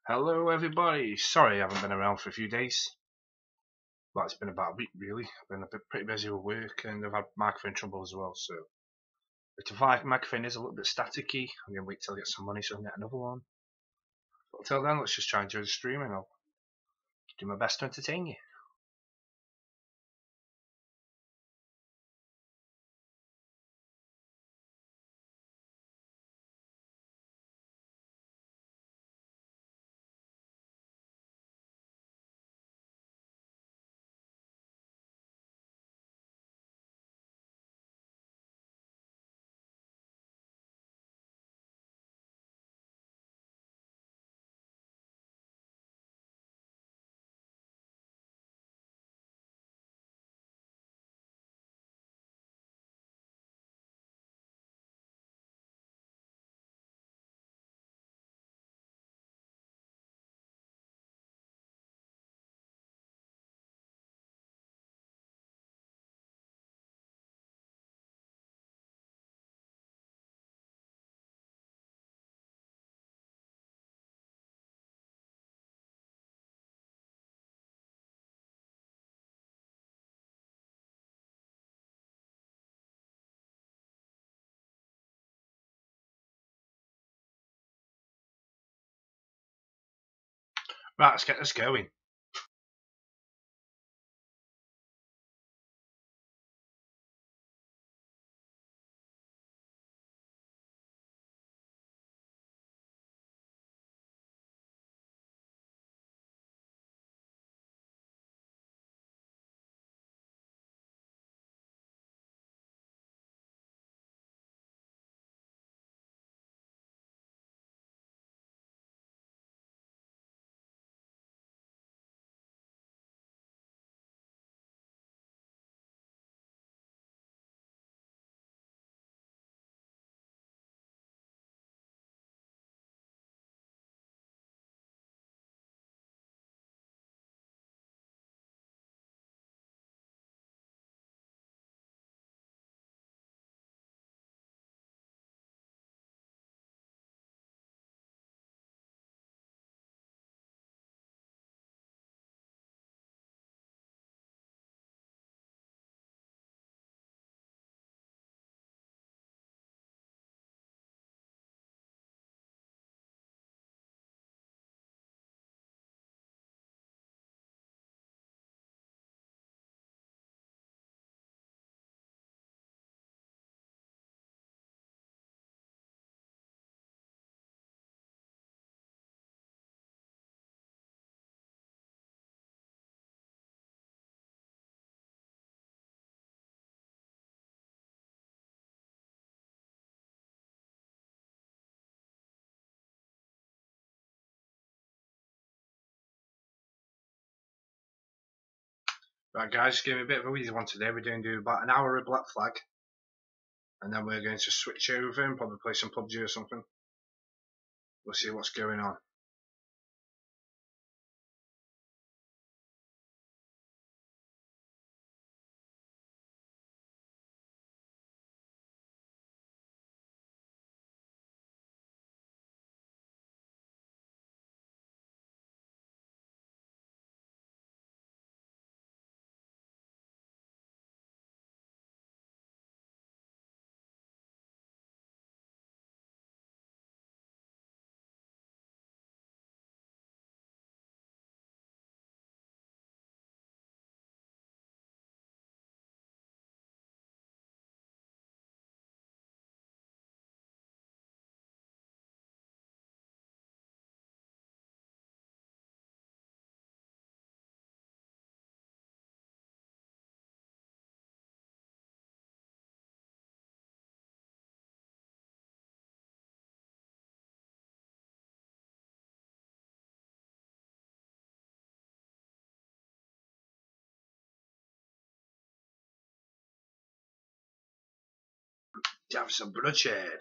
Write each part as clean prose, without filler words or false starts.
Hello everybody, sorry I haven't been around for a few days. Well, it's been about a week really. I've been pretty busy with work and I've had microphone trouble as well, so if the microphone is a little bit staticky, I'm going to wait till I get some money so I can get another one. But until then, let's just try and do the stream and I'll do my best to entertain you. Right, let's get this going. Right guys, give me a bit of a easy one today. We're going to do about an hour of Black Flag and then we're going to switch over and probably play some PUBG or something. We'll see what's going on. To have some bloodshed.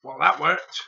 Well, that worked.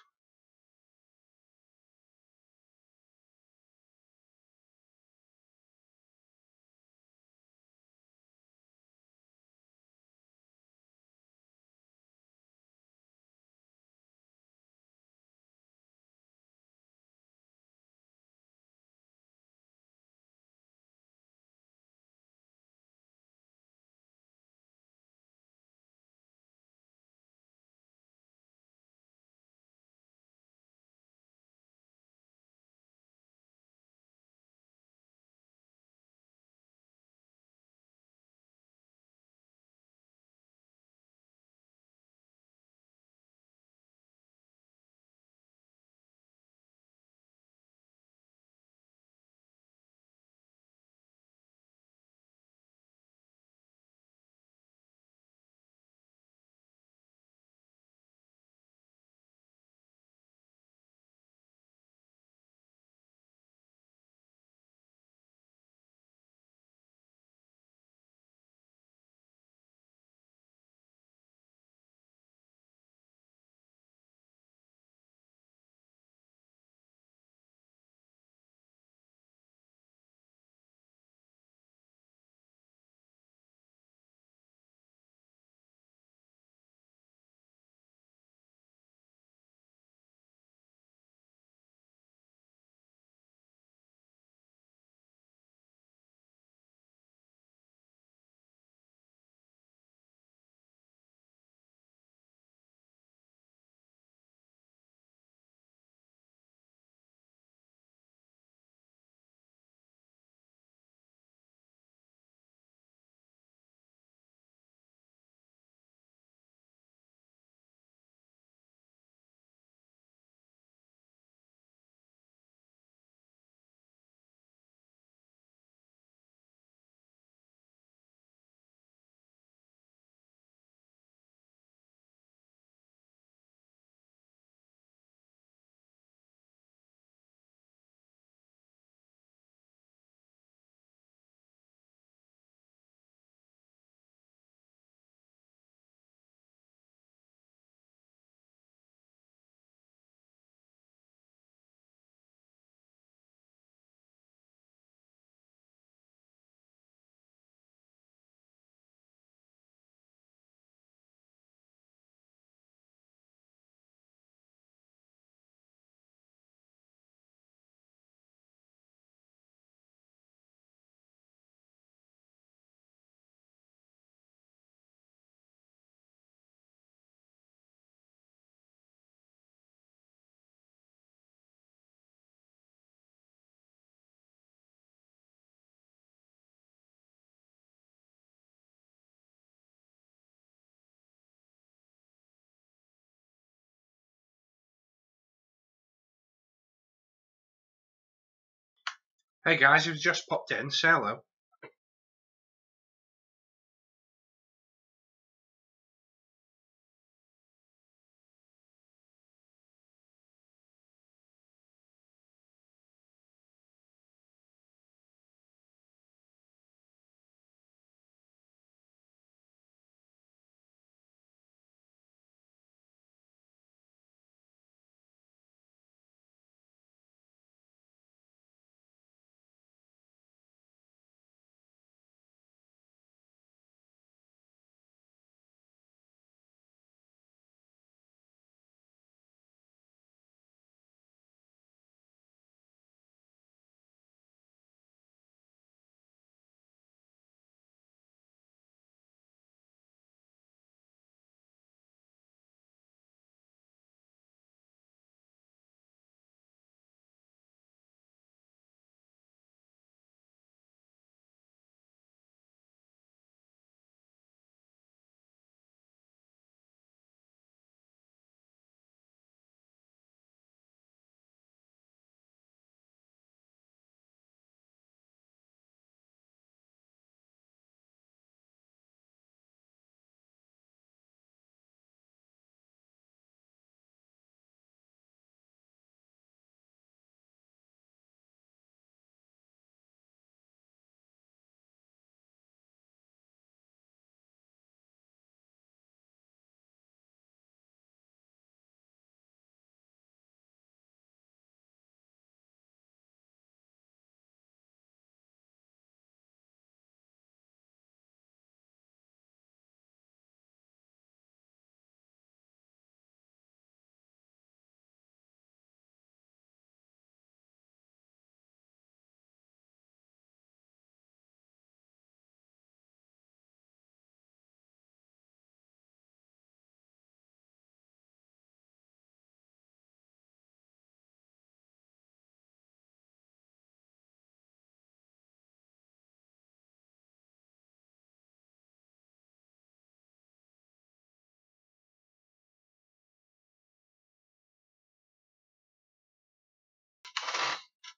Hey guys, you've just popped in. Say hello.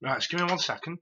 Right, just give me 1 second.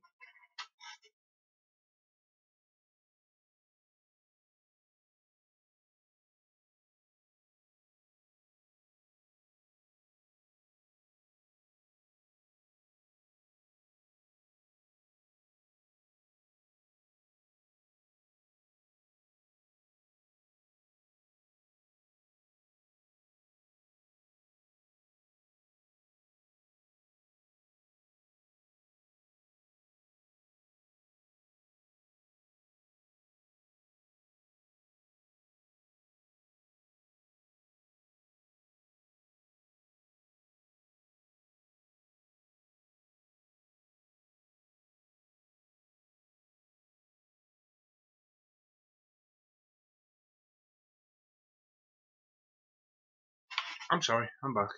I'm sorry, I'm back.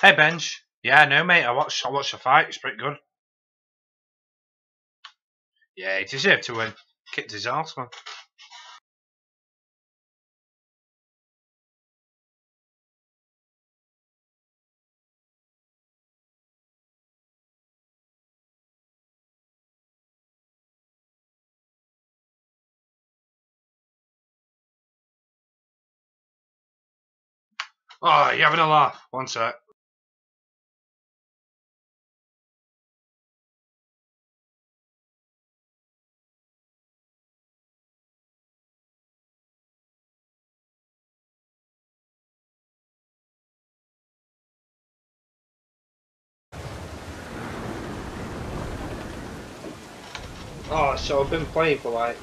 Hey Benj. Yeah, no mate, I watched the fight, it's pretty good. Yeah, he deserved to win. Kicked his arse, man. Oh, you having a laugh? 1 sec. Oh, so I've been playing for like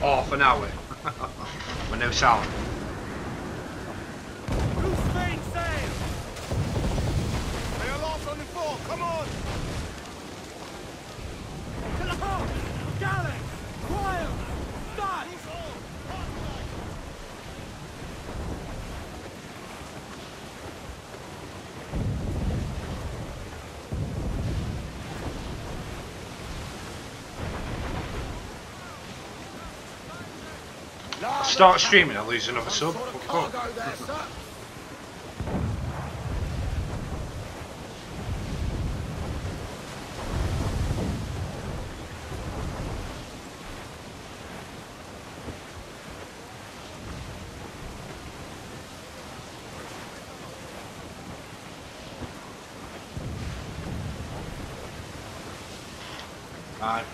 half an hour with no sound. Who's Spain sail? They are lost on the fort, come on! To the house! Galley! Quiet! Start! I'll start streaming, I'll lose another sub.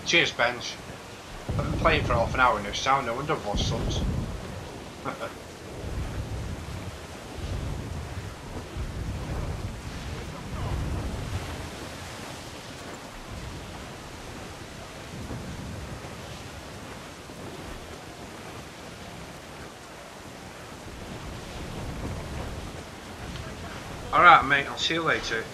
Cheers, Benj. I've been playing for half an hour now, sound, no wonder I've lost subs. Alright mate, I'll see you later.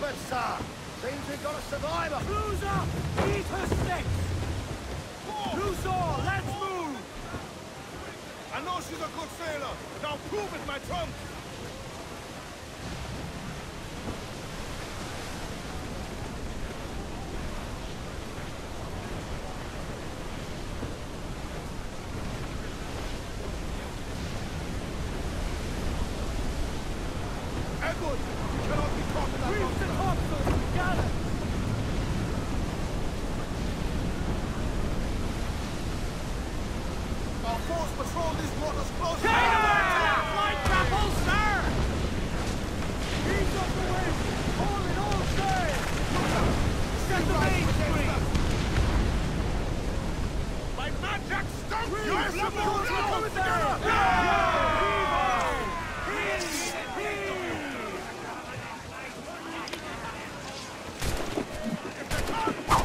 but, sir. Seems we've got a survivor. Loser! Eat her sticks! Loser, let's move! I know she's a good sailor, but I'll prove it, my trump. Edward, you cannot be talking that Reach the topsails, gather! Our force patrol these waters close. Light grapple, sir! Ease up the wind! Hold it all sail! Set the main screen! My magic stuff! Yes, Yes, we're coming together!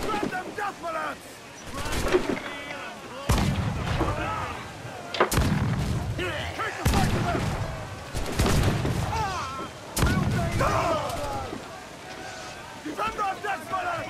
Grab them death bullets! Take the fight to them! Defend our death bullets!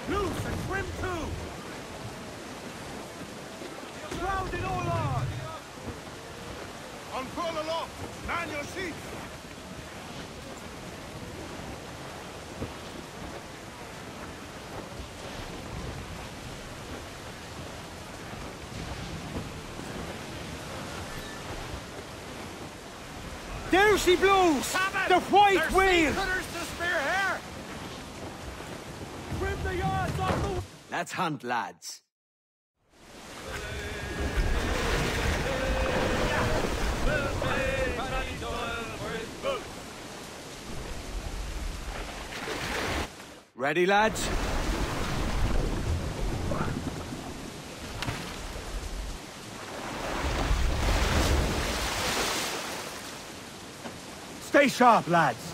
Loose and swim too! Grounded all on! Unfurl aloft! Man your seats! There she blows! The white whale! Cutters to spare hair! Trim the yards off the... Let's hunt, lads. Ready, lads? Stay sharp, lads.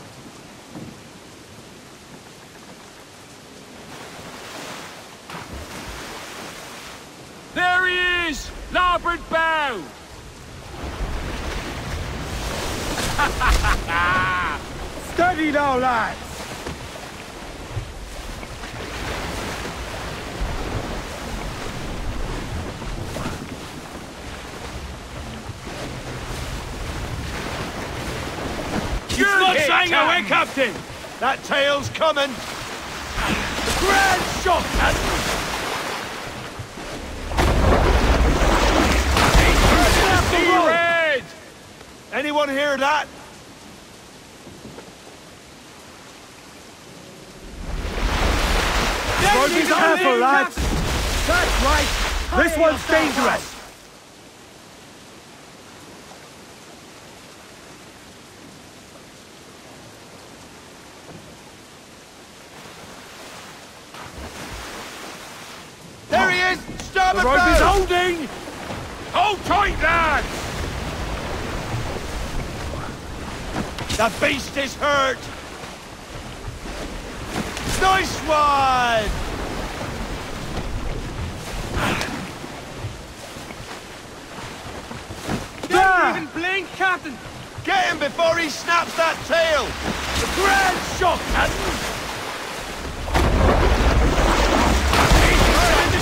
There he is! Larboard bow! Steady now, lads. Good hit, away, Captain. That tail's coming! Grand shot, Captain. Red! Anyone hear that? Be careful, lads. That's right. This one's dangerous. There he is! The Starboard rope is bow! holding. Hold tight, lads! The beast is hurt! Nice one! There. blink, Captain! Get him before he snaps that tail! The grand shot, Captain.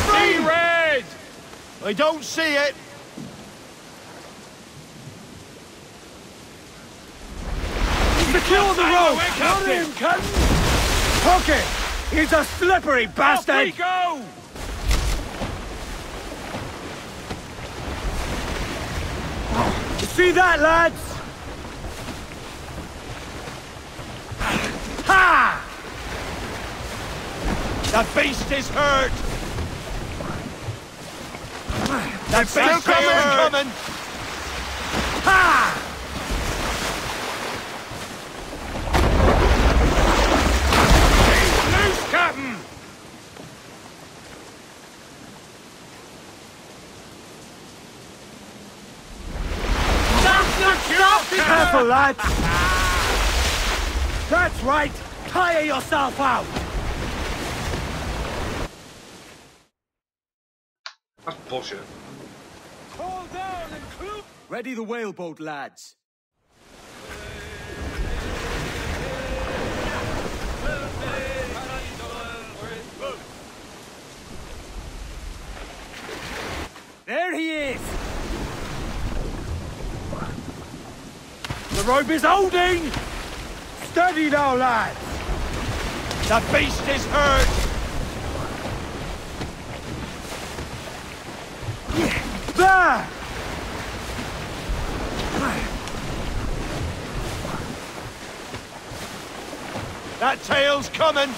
See red! I don't see it. Secure the rope. away, Not Captain. him, Captain. Hook it. He's a slippery bastard. Off we go! see that, lads? Ha! The beast is hurt! The beast still is coming! Ha! Loose, Captain! Careful, lads! That's right! Tire yourself out! That's bullshit. Hold down and clue! Ready the whaleboat, lads. There he is! The rope is holding! Steady now, lads! The beast is hurt! There! That tail's coming!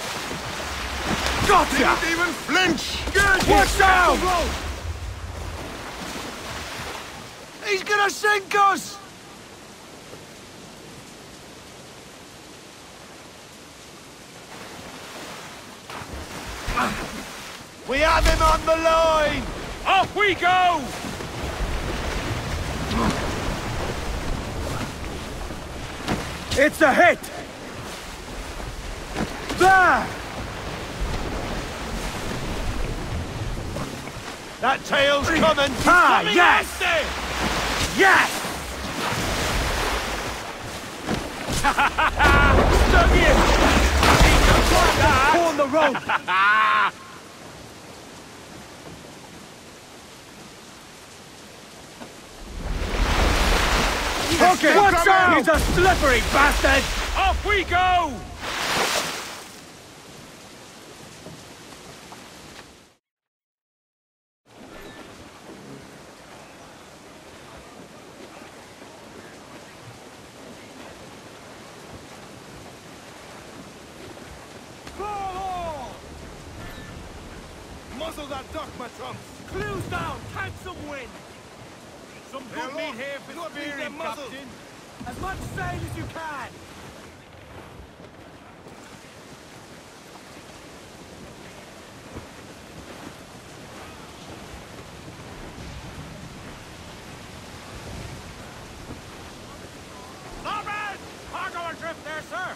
Gotcha! Didn't even flinch! Good! Watch out! He's gonna sink us! We have him on the line! Off we go! It's a hit! There! That tail's coming! Ah, yes! Yes! Stuck in! He just like that! Pull on the rope! Okay, watch out! He's a slippery bastard! Off we go! Muzzle that duck, my trunks! Clues down! Catch some wind! Some They're good meat lost. here for Good meat, they're spearing, muzzled. Captain. As much sail as you can! Starboard! Cargo adrift there, sir.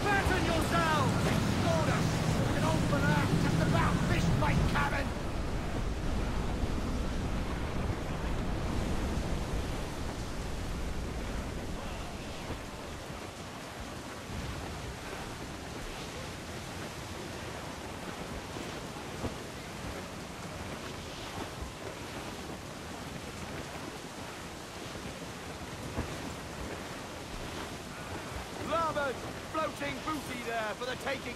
Fasten yourselves! Hold us! An open air just about fish bait cabin! Larboard! Floating booty there for the taking!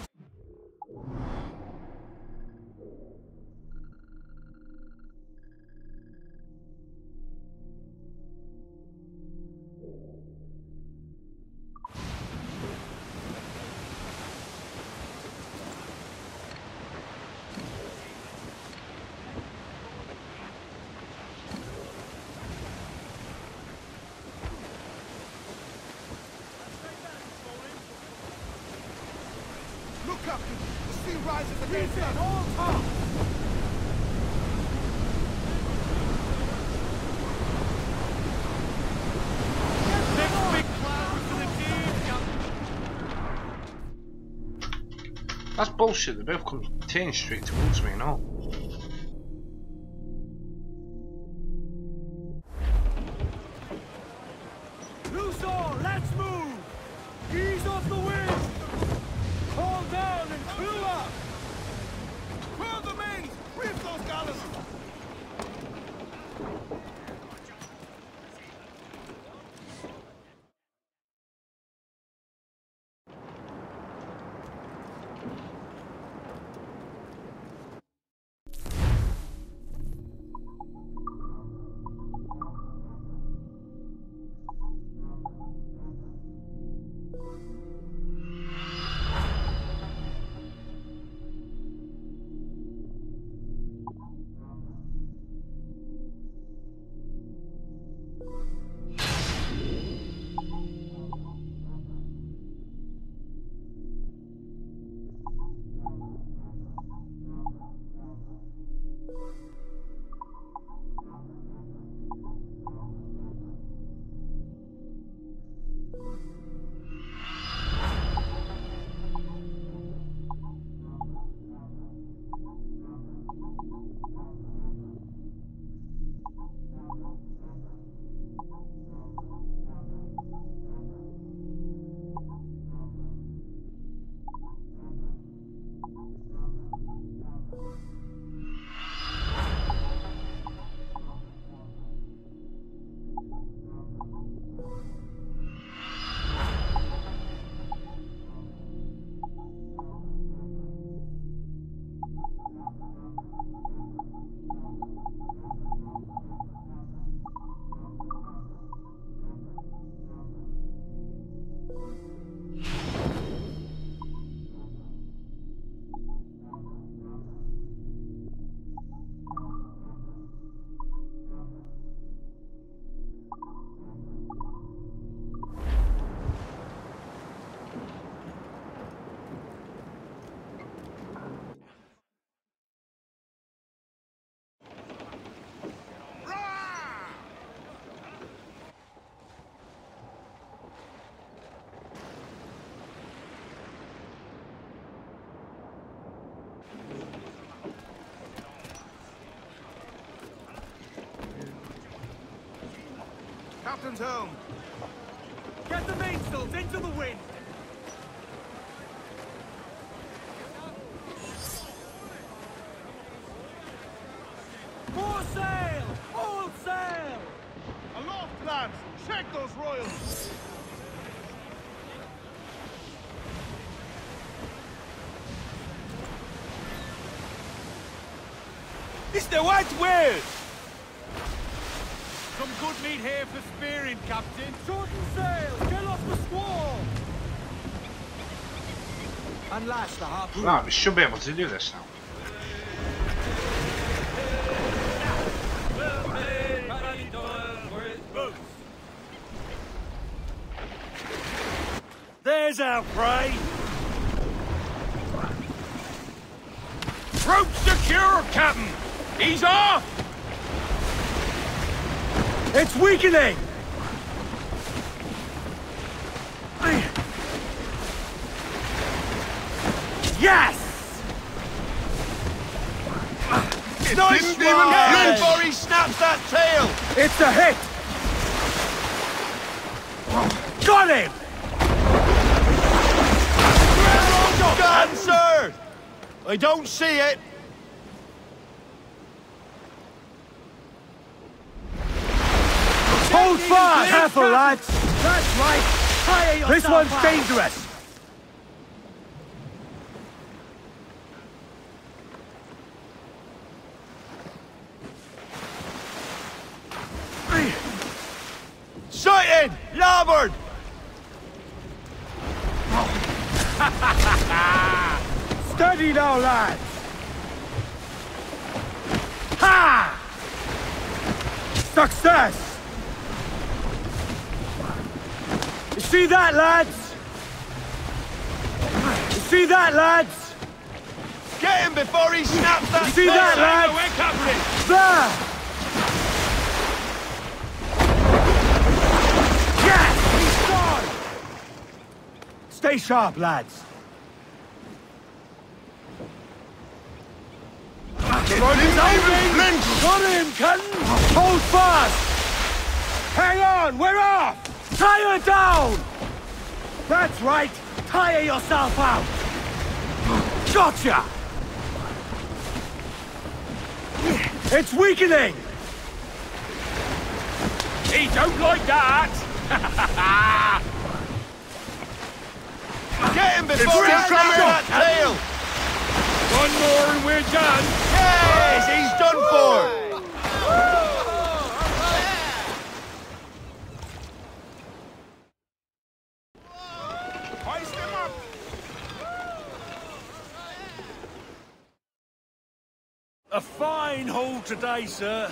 Look, Captain! The sea rises against us! All top! Next big cloud to the deep, Captain. That's bullshit, they both come turning straight towards me and all. Loose all, let's move! Ease off the wind! Hold down and crew up! Crew the mains! Reef those gallows! Captain's home. Get the mainsails into the wind! More sail! All sail! Aloft, lads! Check those royals! It's the white whale! Some good meat here for spearing, Captain. Shorten sail! Get off the squall! Unlash the harpoon. Right, we should be able to do this now. There's our prey! Rope secure, Captain! He's off! It's weakening! Yes! Nice Didn't even one! before he snaps that tail! It's a hit! Got him! Gun, sir! I don't see it. Hold fast! Careful, lads! That's right! Fire yourself This one's out. dangerous! Sighted! Larboard! Steady now, lads! Ha! Success! You see that, lads? You see that, lads? Get him before he snaps that You see tail! that, lads? We're covering! There! Yes! He's gone! Stay sharp, lads. The road is open! Got him, Cutton! Hold fast! Hang on, we're off! Tie her down! That's right! Tire yourself out! Gotcha! It's weakening! He don't like that! Get him before he's coming that tail! One more and we're done! Yes, he's done for! Hoist him up! A fine haul today, sir.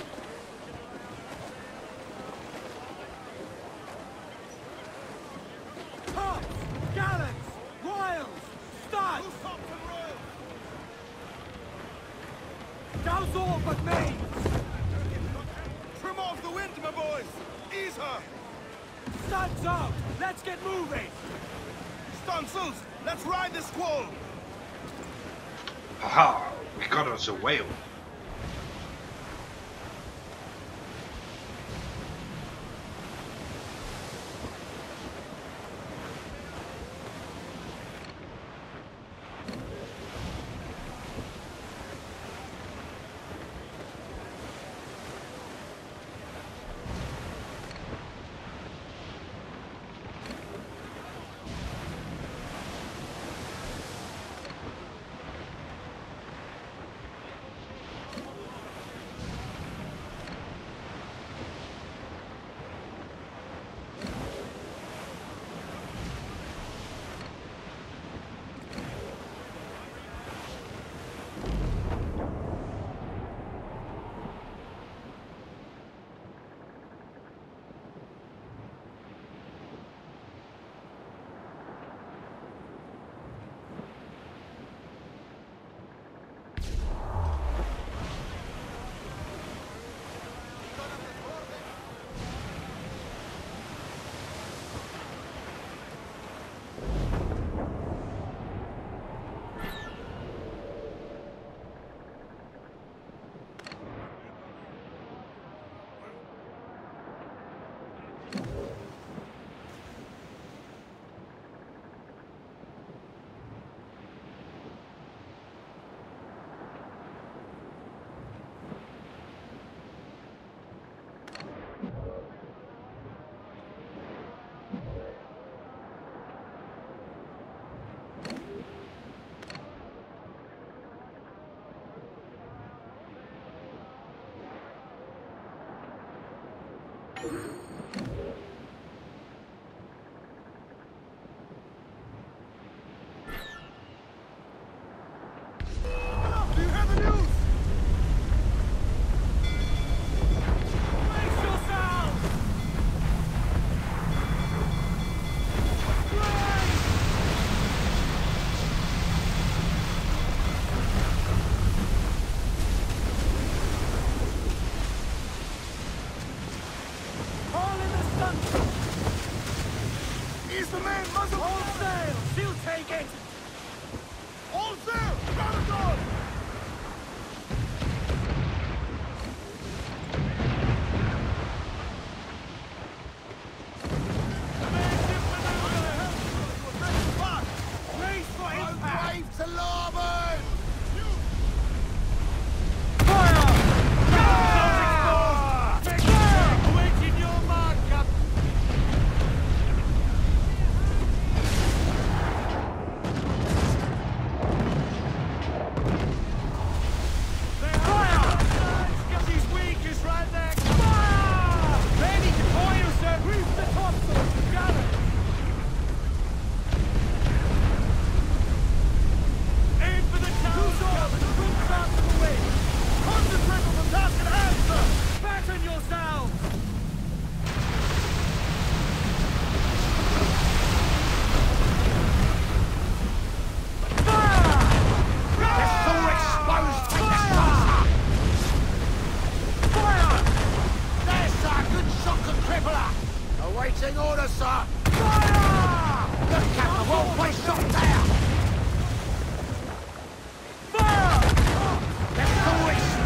Tops, gallants, royals, studs! Douse all but me! Trim off the wind, my boys! Ease her! Studs out! Let's get moving! Stunsails, let's ride the squall! Haha, we got us a whale. Do you hear the news? Brace yourselves! All in the sun! Ease the main muzzle! All sail! She'll take it! All sail! Got it on! Brace for impact! Drive to larboard! Fire! Awaiting your mark, Captain! He's weak, he's right there! Fire! Ready to fire, sir! Reef the topsails! Got it! Aim for the tower! Who's off? The wind starts to win! Concentrate on the task at hand, sir! Batten yourselves! Awaiting orders, sir! Fire! Look, Captain, well-placed shot there! Fire! Let's always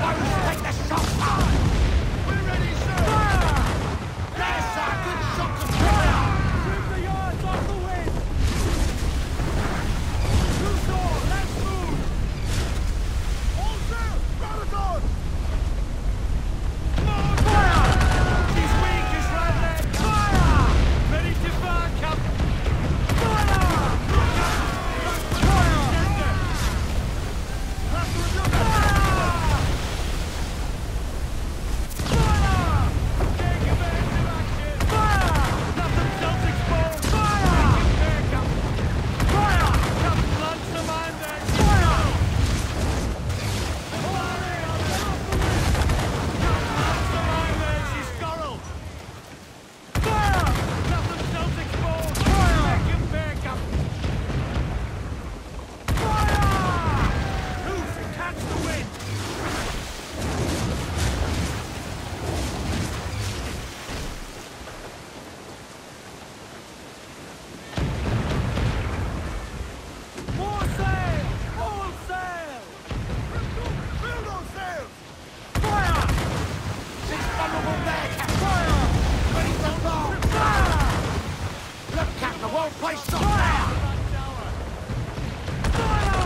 Catch the wind! More sail! All sail! Build those sails! Fire! This vulnerable there! Fire! Ready to blow! Fire! Look, Captain, won't place shot there! Fire!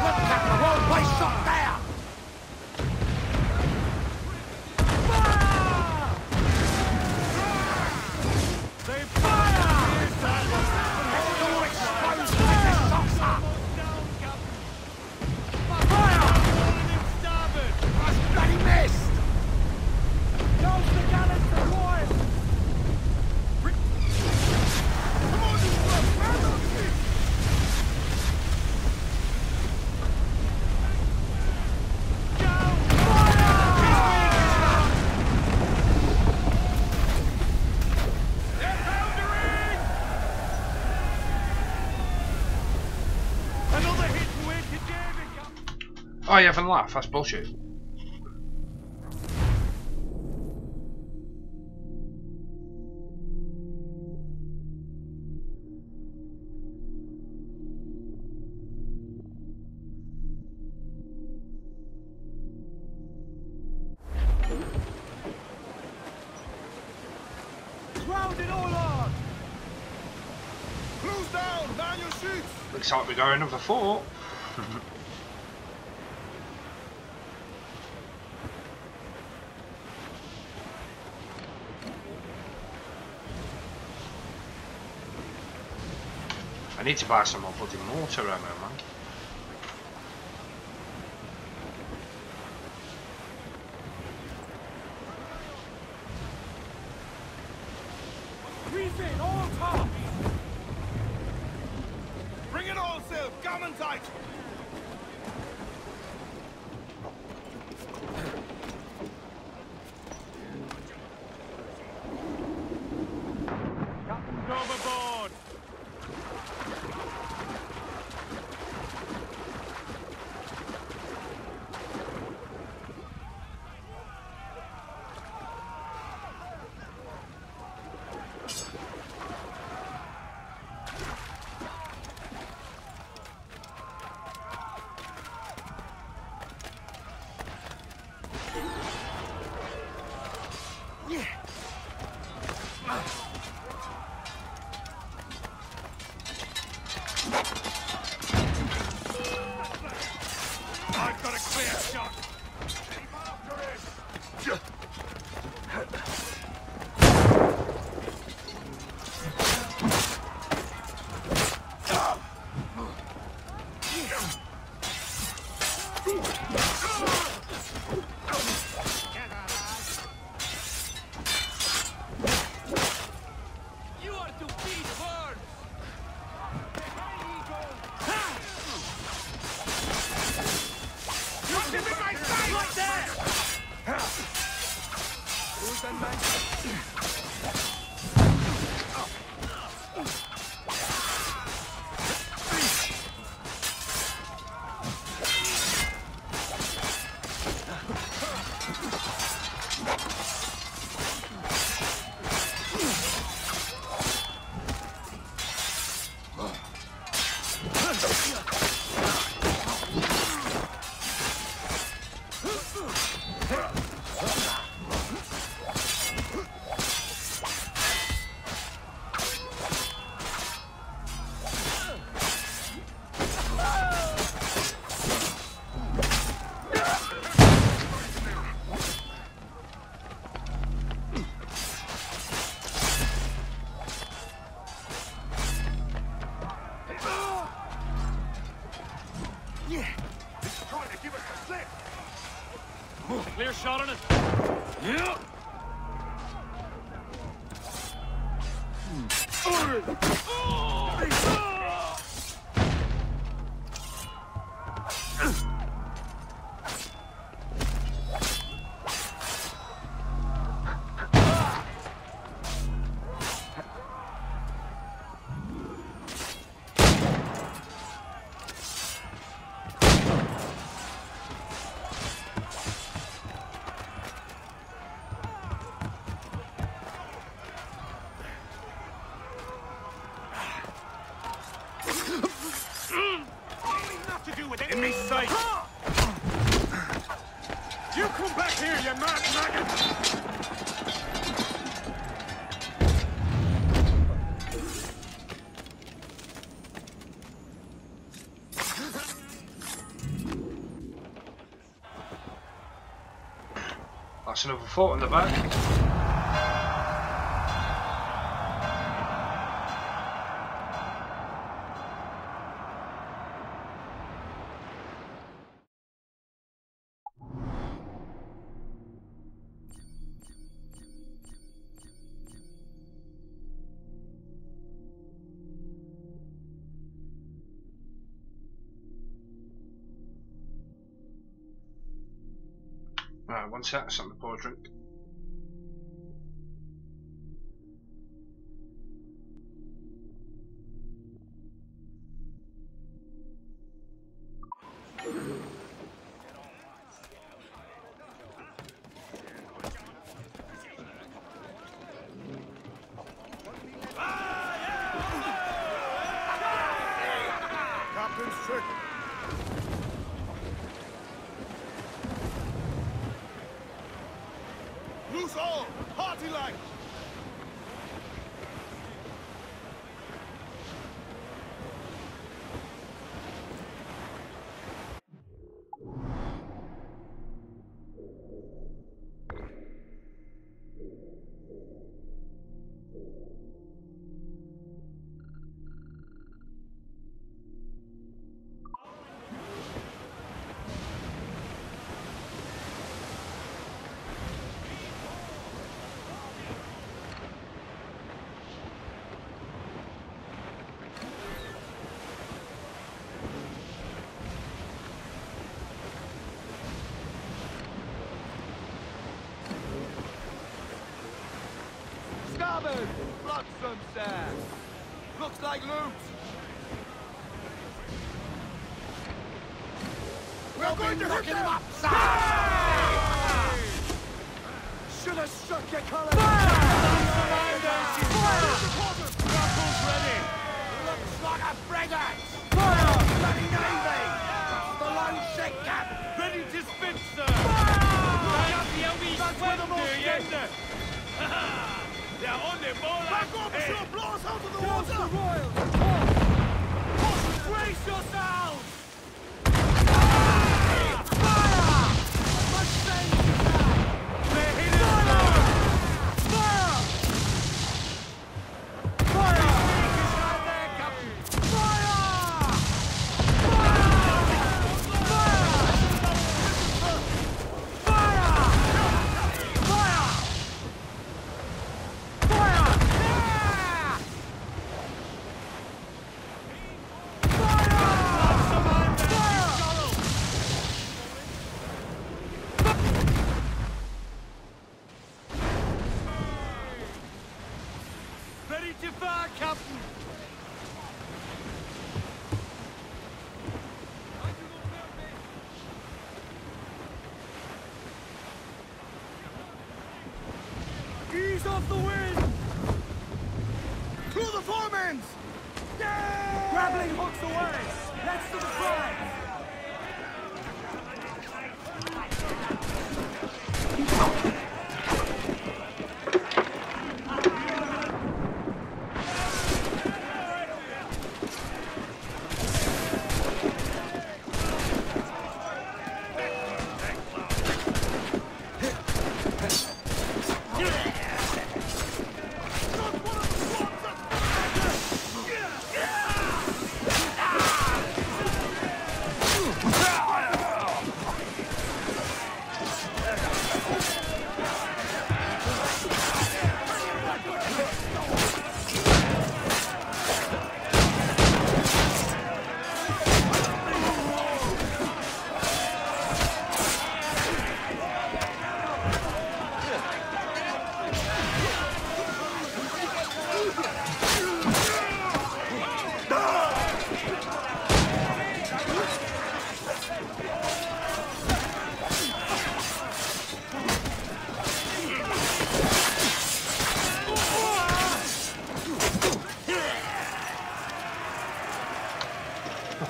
Look, Captain, won't place shot there! Fire! They fire! All exposed to the shots up! Fire! That's bloody missed! Goes the gallants to Roy! Come on, you blood! Man on feet! They're foundering! Another hit and wait to David. Oh, you haven't laughed? That's bullshit. Round it all on! Close down! Man your sheets! Looks like we're going over 4. I need to buy some more bloody mortar ammo, man. Reef in, all tops! Bring it all sail! Gammon tight! Captain's overboard. I've got a clear shot. Keep after it! You are to beat birds. Look in my sight! Right there. Trying to give us a slip! Clear shot on it. Yeah! here, you mad maggot! That's another foot on the back. Right, one sec, something to pour a drink. Captain's trick. Loose all! Party like! Starboard! Flotsam, sir! Looks like loot! We're going to hit them up, sir! Should have struck your colour! Grapples ready! Looks like a frigate! Fire! Bloody navy! The lone ship cap! Ready to spit, sir! That's where the most get! They're on the ball! Back off, sir! Blow us out of the Down to water! the royal! Brace yourselves! Fire! Let's send you down! They're hitting us! Fire! Fire! Ready to fire, Captain! Ease off the wind! To the foremans! Grappling hooks away! Let's to the prize!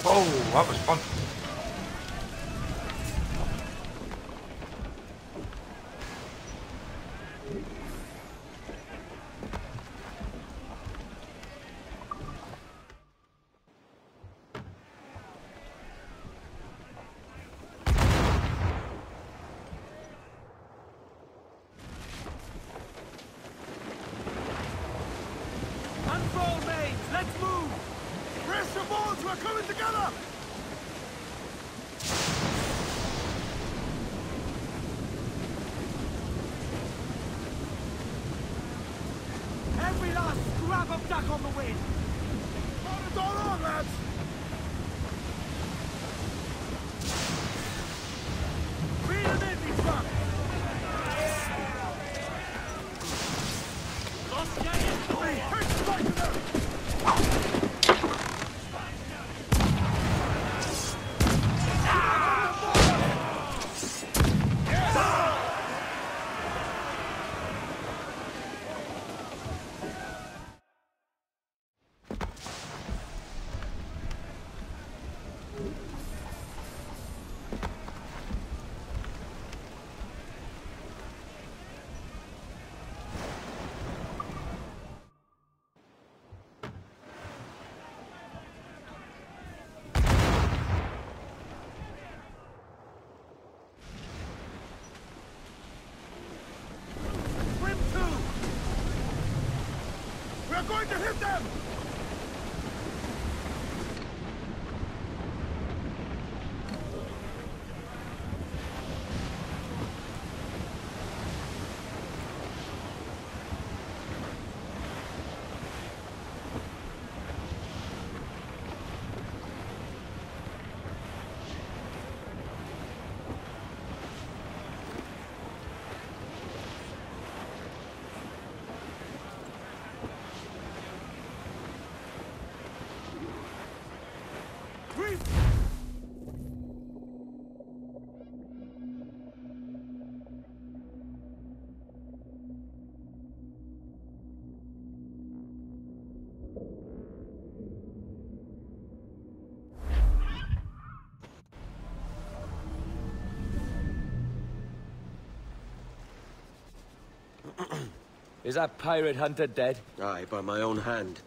Oh, that was fun. balls! We're coming together! Every last scrap of duck on the wind! Hold it all on, lads! Feed them in, these trucks! Hey, hit right to them! Swim to! We're going to hit them! Is that pirate hunter dead? Aye, by my own hand.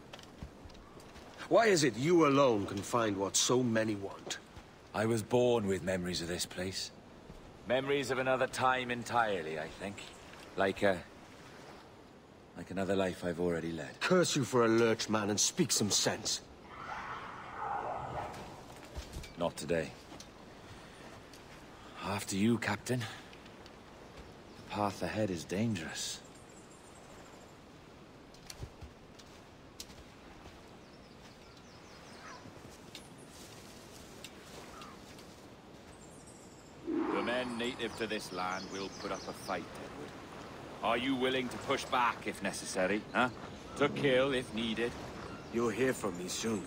Why is it you alone can find what so many want? I was born with memories of this place. Memories of another time entirely, I think. Like another life I've already led. Curse you for a lurch, man, and speak some sense. Not today. After you, Captain. The path ahead is dangerous. The men native to this land will put up a fight, Edward. Are you willing to push back if necessary, huh? To kill if needed? You'll hear from me soon.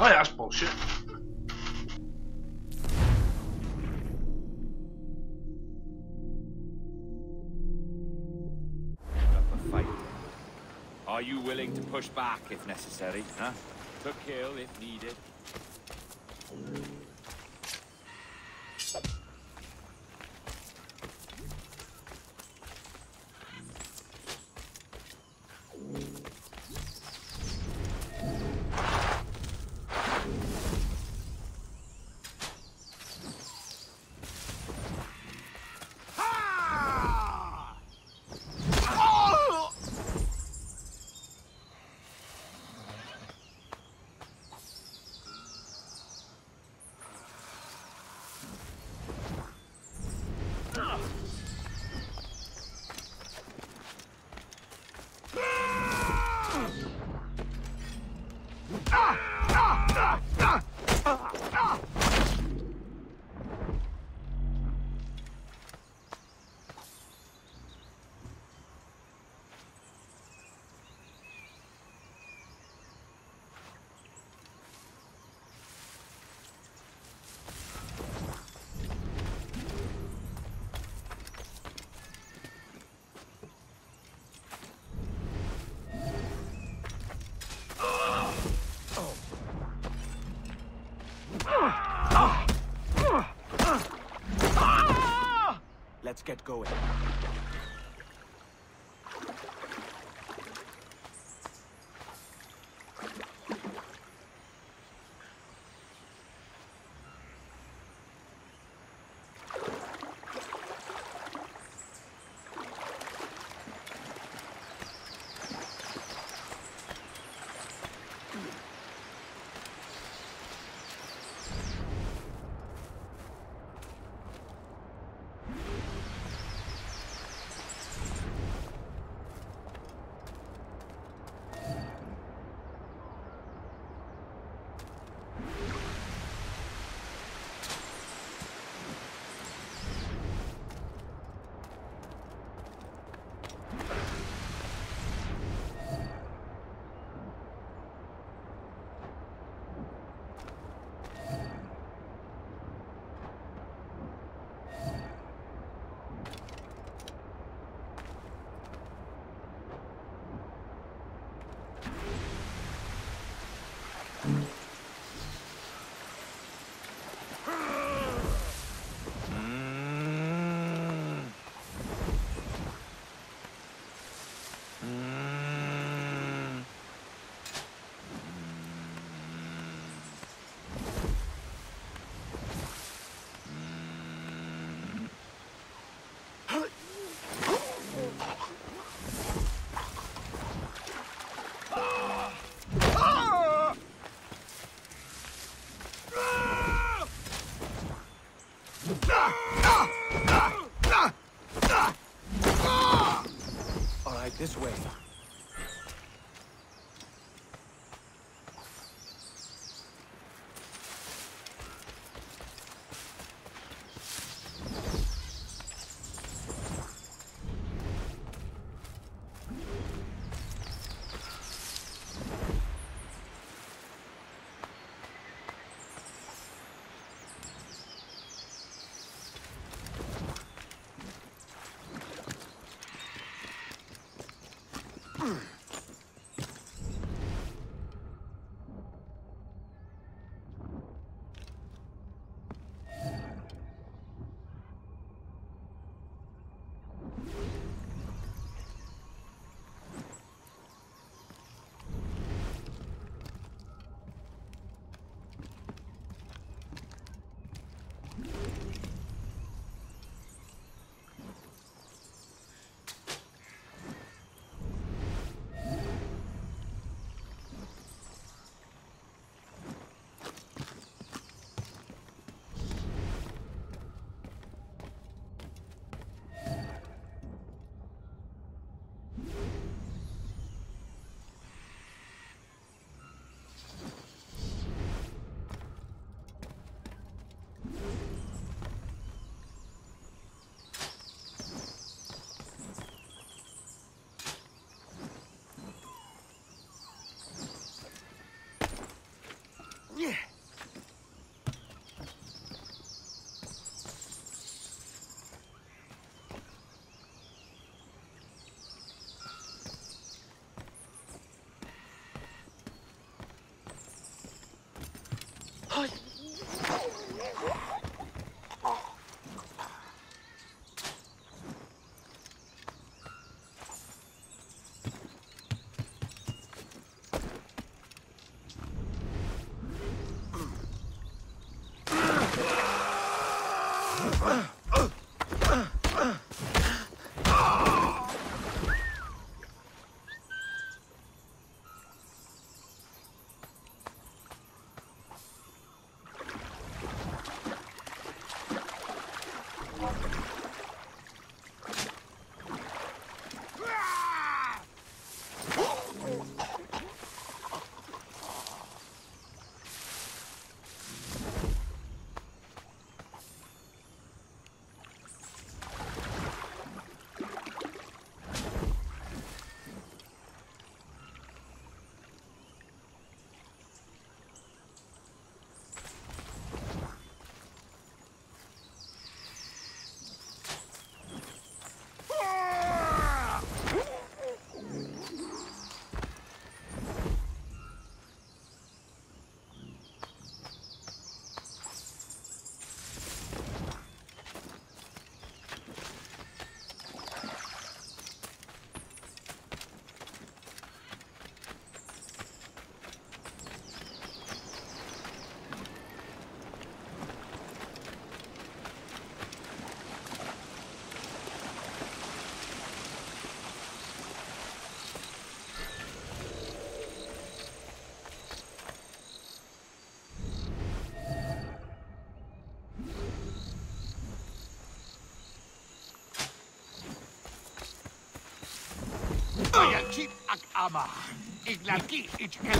Oh yeah, that's bullshit. Up a fight. Are you willing to push back if necessary, huh? To kill if needed. Let's get going. All right, this way. Payachit ak ama. Iglaki ichkel.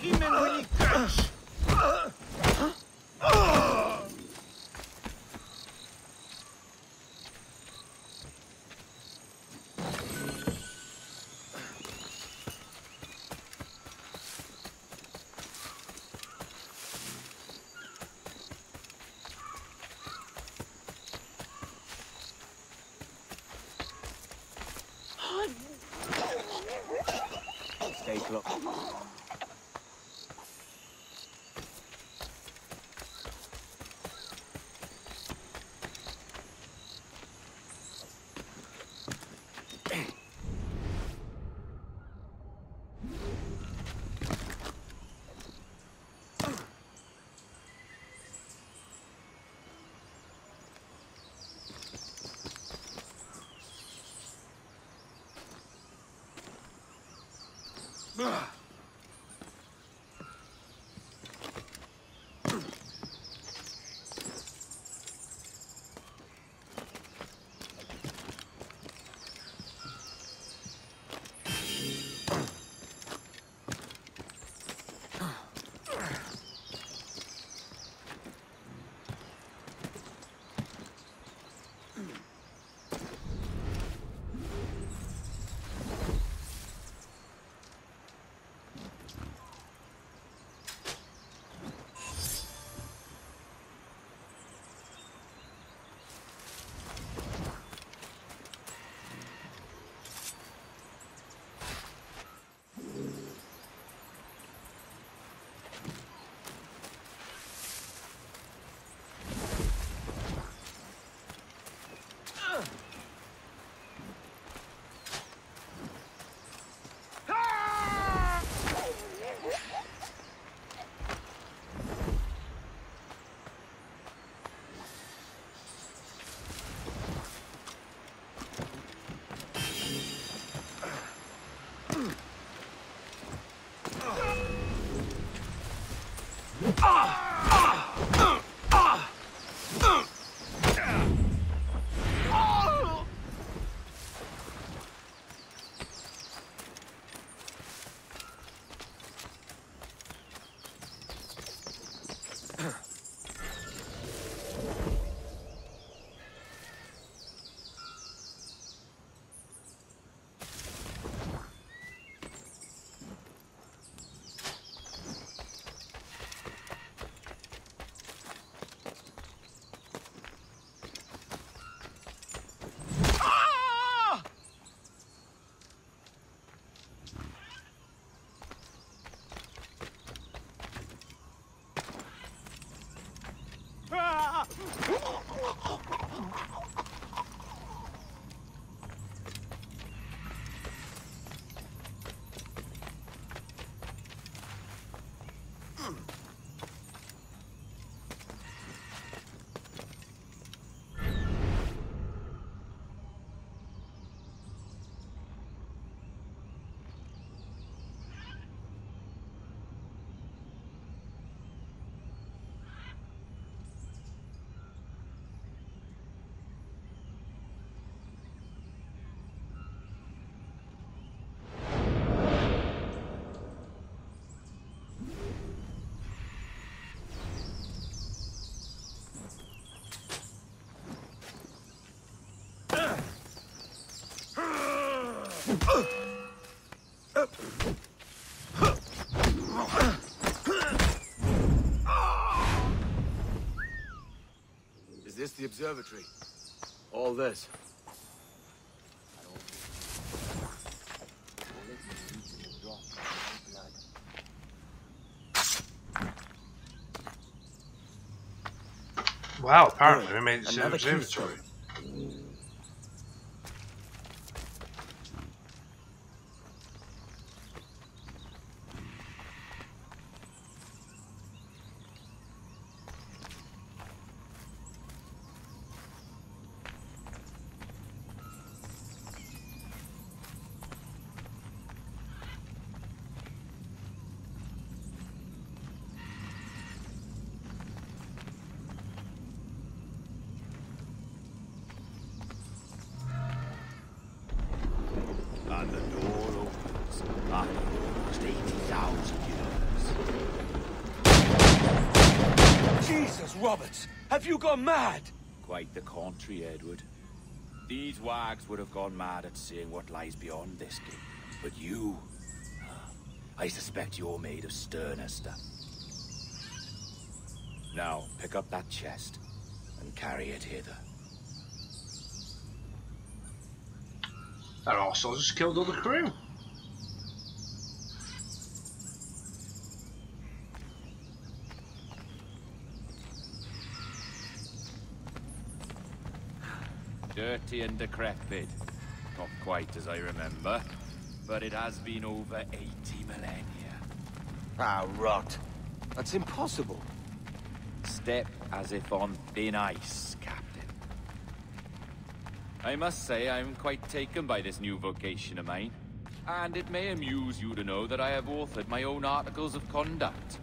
Gimel! Stay close. Is this the observatory? All this? Wow, apparently we made it to the Another observatory. And the door opens after almost 80,000 years. Jesus, Roberts! Have you gone mad? Quite the contrary, Edward. These wags would have gone mad at seeing what lies beyond this gate. But you... I suspect you're made of sterner stuff. Now, pick up that chest and carry it hither. That also just killed all the crew. Dirty and decrepit. Not quite as I remember, but it has been over 80 millennia. Ah, rot. That's impossible. Step as if on thin ice, Captain. I must say I'm quite taken by this new vocation of mine. And it may amuse you to know that I have authored my own articles of conduct.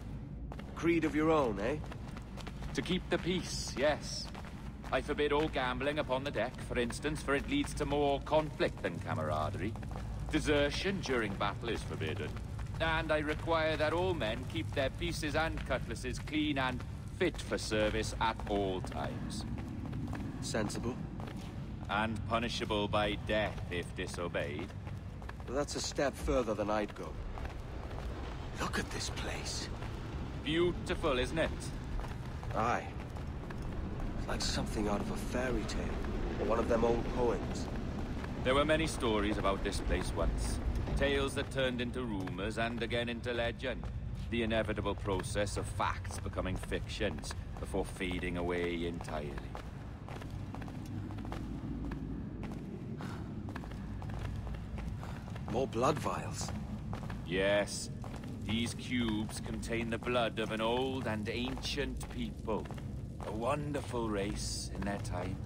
Creed of your own, eh? To keep the peace, yes. I forbid all gambling upon the deck, for instance, for it leads to more conflict than camaraderie. Desertion during battle is forbidden. And I require that all men keep their pieces and cutlasses clean and fit for service at all times. Sensible. And punishable by death if disobeyed. Well, that's a step further than I'd go. Look at this place. Beautiful, isn't it? Aye. It's like something out of a fairy tale, or one of them old poems. There were many stories about this place once. Tales that turned into rumors and again into legend. The inevitable process of facts becoming fictions before fading away entirely. More blood vials. Yes, these cubes contain the blood of an old and ancient people. A wonderful race in their time.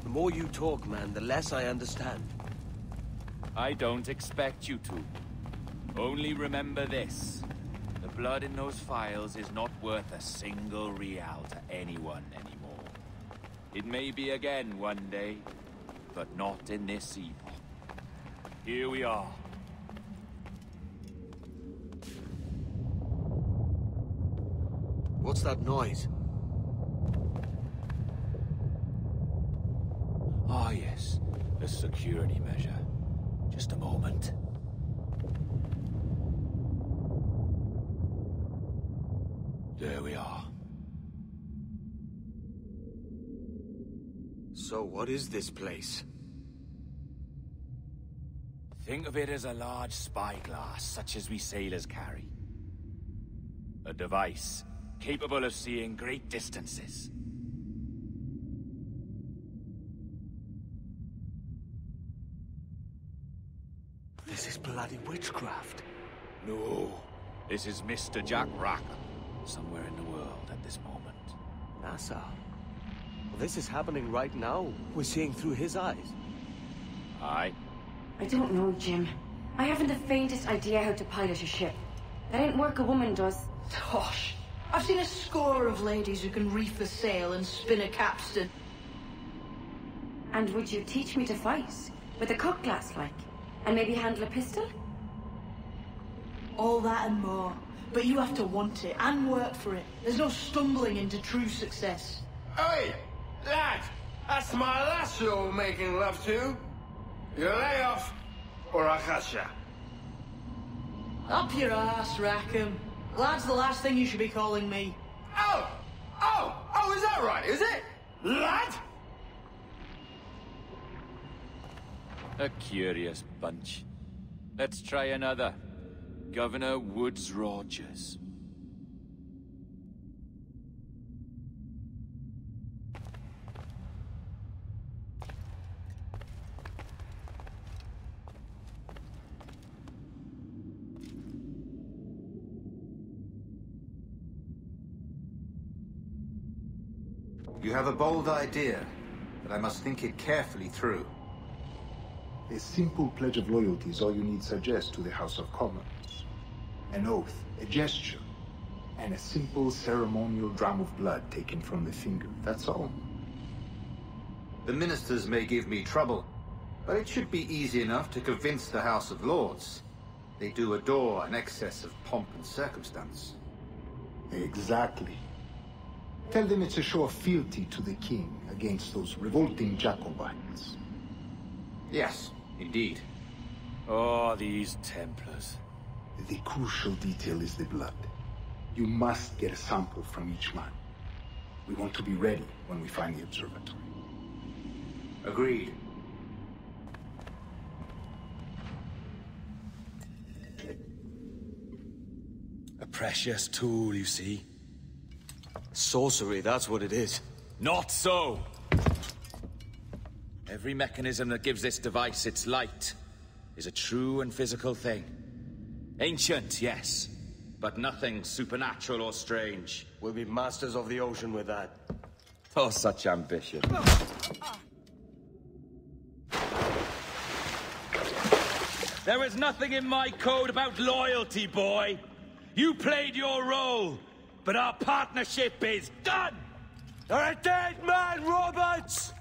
The more you talk, man, the less I understand. I don't expect you to. Only remember this. The blood in those files is not worth a single real to anyone anymore. It may be again one day, but not in this epoch. Here we are. What's that noise? Ah, yes. A security measure. Just a moment. There we are. So what is this place? Think of it as a large spyglass, such as we sailors carry. A device capable of seeing great distances. This is bloody witchcraft. No, this is Mr. Jack Rackham, somewhere in the world at this moment. NASA. Well, this is happening right now. We're seeing through his eyes. Aye. I don't know, Jim. I haven't the faintest idea how to pilot a ship. That ain't work a woman does. Tosh. I've seen a score of ladies who can reef a sail and spin a capstan. And would you teach me to fight? With a cutlass, like? And maybe handle a pistol? All that and more. But you have to want it and work for it. There's no stumbling into true success. Hey, lad, that's my lass you're making love to. You lay off, or Akasha? Up your ass, Rackham. Lad's the last thing you should be calling me. Oh, is that right, is it? Lad? A curious bunch. Let's try another. Governor Woods Rogers. You have a bold idea, but I must think it carefully through. A simple pledge of loyalty is all you need suggest to the House of Commons. An oath, a gesture, and a simple ceremonial dram of blood taken from the finger. That's all. The ministers may give me trouble, but it should be easy enough to convince the House of Lords. They do adore an excess of pomp and circumstance. Exactly. Tell them it's a show of fealty to the king against those revolting Jacobites. Yes, indeed. Oh, these Templars. The crucial detail is the blood. You must get a sample from each man. We want to be ready when we find the observatory. Agreed. A precious tool, you see. Sorcery, that's what it is. Not so! Every mechanism that gives this device its light is a true and physical thing. Ancient, yes, but nothing supernatural or strange. We'll be masters of the ocean with that. Oh, such ambition. There is nothing in my code about loyalty, boy. You played your role, but our partnership is done! You're a dead man, Roberts!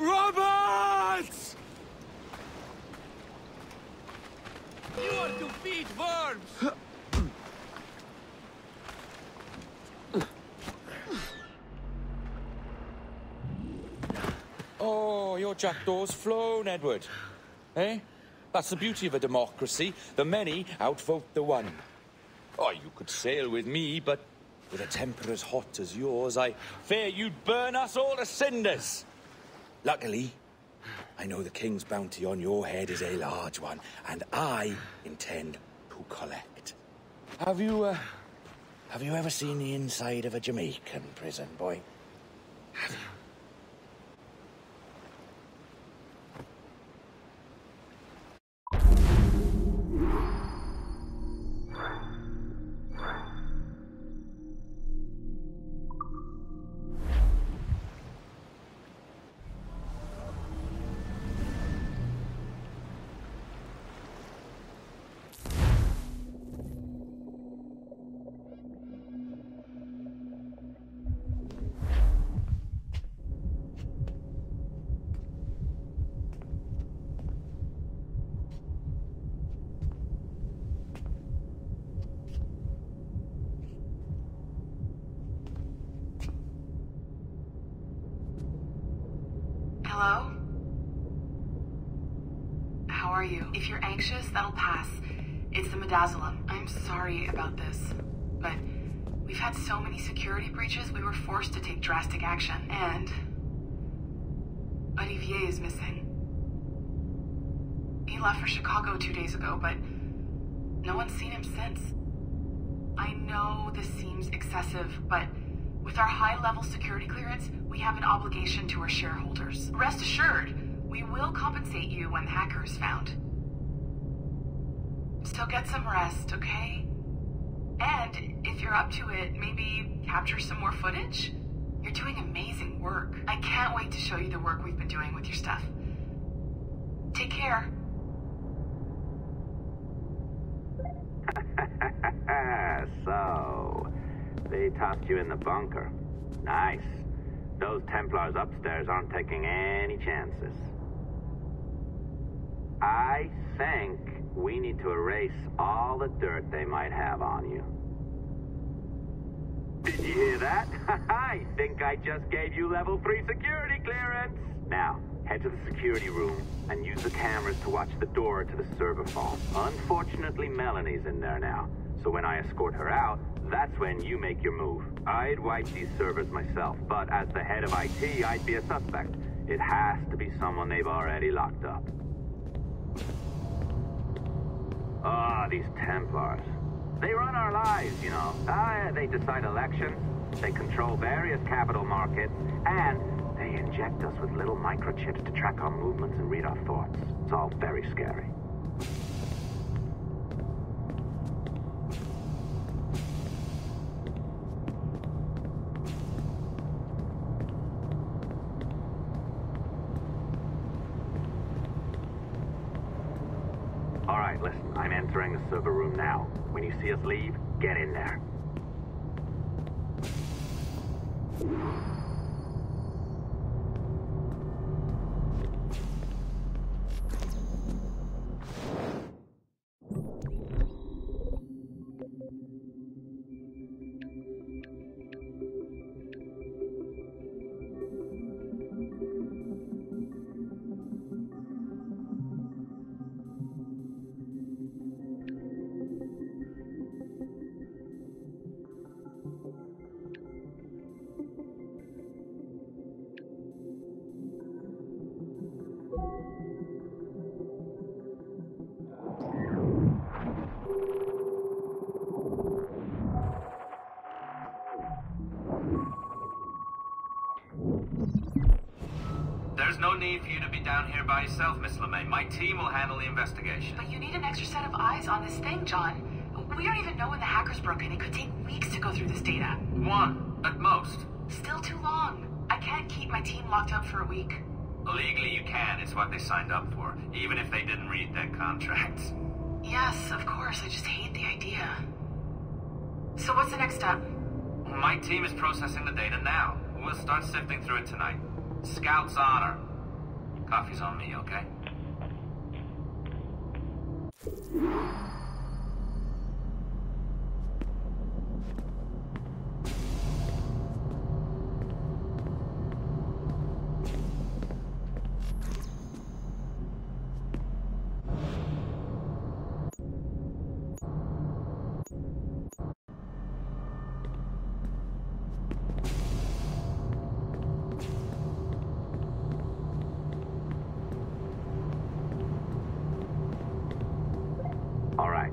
Roberts! You are to feed worms! Oh, your jackdaw's flown, Edward. Eh? That's the beauty of a democracy. The many outvote the one. Oh, you could sail with me, but with a temper as hot as yours, I fear you'd burn us all to cinders. Luckily, I know the king's bounty on your head is a large one, and I intend to collect. Have you ever seen the inside of a Jamaican prison, boy? Have you? Hello? How are you? If you're anxious, that'll pass. It's the midazolam. I'm sorry about this, but we've had so many security breaches, we were forced to take drastic action, and Olivier is missing. He left for Chicago 2 days ago, but no one's seen him since. I know this seems excessive, but with our high-level security clearance, we have an obligation to our shareholders. Rest assured, we will compensate you when the hacker is found. So get some rest, okay? And if you're up to it, maybe capture some more footage? You're doing amazing work. I can't wait to show you the work we've been doing with your stuff. Take care. So, they tossed you in the bunker. Nice. Those Templars upstairs aren't taking any chances. I think we need to erase all the dirt they might have on you. Did you hear that? I think I just gave you level 3 security clearance. Now, head to the security room and use the cameras to watch the door to the server vault. Unfortunately, Melanie's in there now. So when I escort her out, that's when you make your move. I'd wipe these servers myself, but as the head of IT, I'd be a suspect. It has to be someone they've already locked up. These Templars. They run our lives, you know. They decide elections, they control various capital markets, and they inject us with little microchips to track our movements and read our thoughts. It's all very scary. Alright, listen, I'm entering the server room now. When you see us leave, get in there. There's no need for you to be down here by yourself, Miss LeMay. My team will handle the investigation. But you need an extra set of eyes on this thing, John. We don't even know when the hackers broke in. It could take weeks to go through this data. One, at most. Still too long. I can't keep my team locked up for a week. Legally you can. It's what they signed up for, even if they didn't read their contracts. Yes, of course. I just hate the idea. So what's the next step? My team is processing the data now. we'll start sifting through it tonight. Scout's honor. Coffee's on me, okay? All right.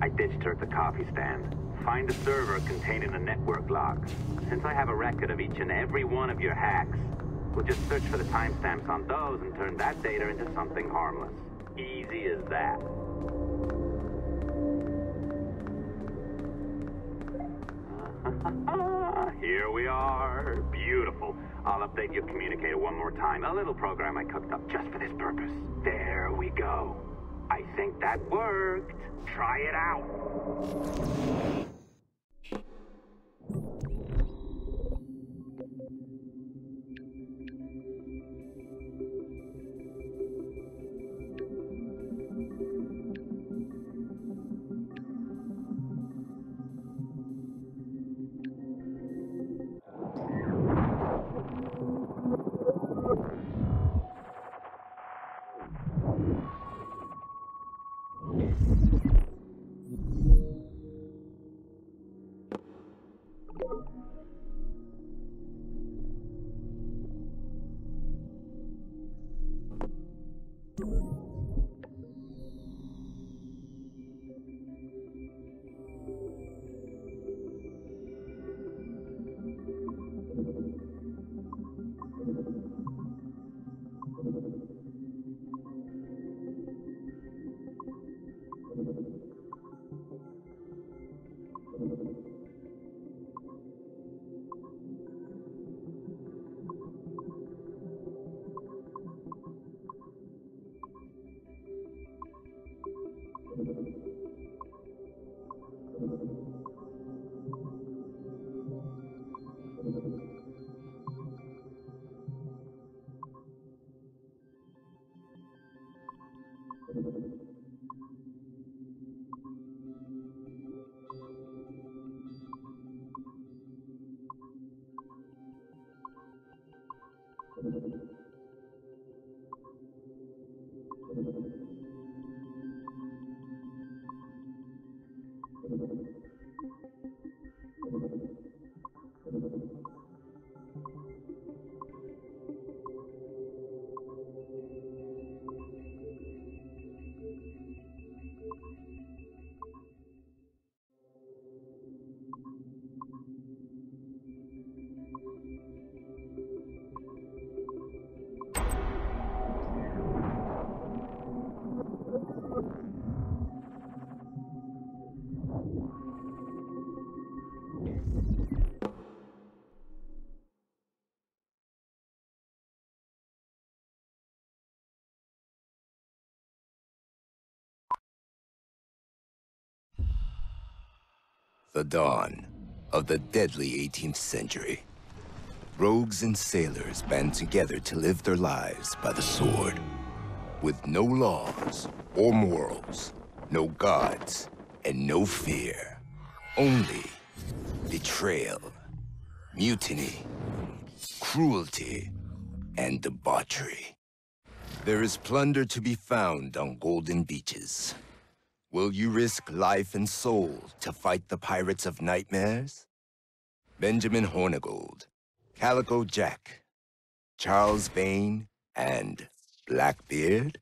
I ditched her at the coffee stand. Find a server containing the network logs. Since I have a record of each and every one of your hacks, we'll just search for the timestamps on those and turn that data into something harmless. Easy as that. Here we are. Beautiful. I'll update your communicator one more time. A little program I cooked up just for this purpose. There we go. I think that worked. Try it out. The dawn of the deadly 18th century. Rogues and sailors band together to live their lives by the sword. With no laws or morals, no gods, and no fear. Only betrayal, mutiny, cruelty, and debauchery. There is plunder to be found on golden beaches. Will you risk life and soul to fight the pirates of nightmares? Benjamin Hornigold, Calico Jack, Charles Vane, and Blackbeard?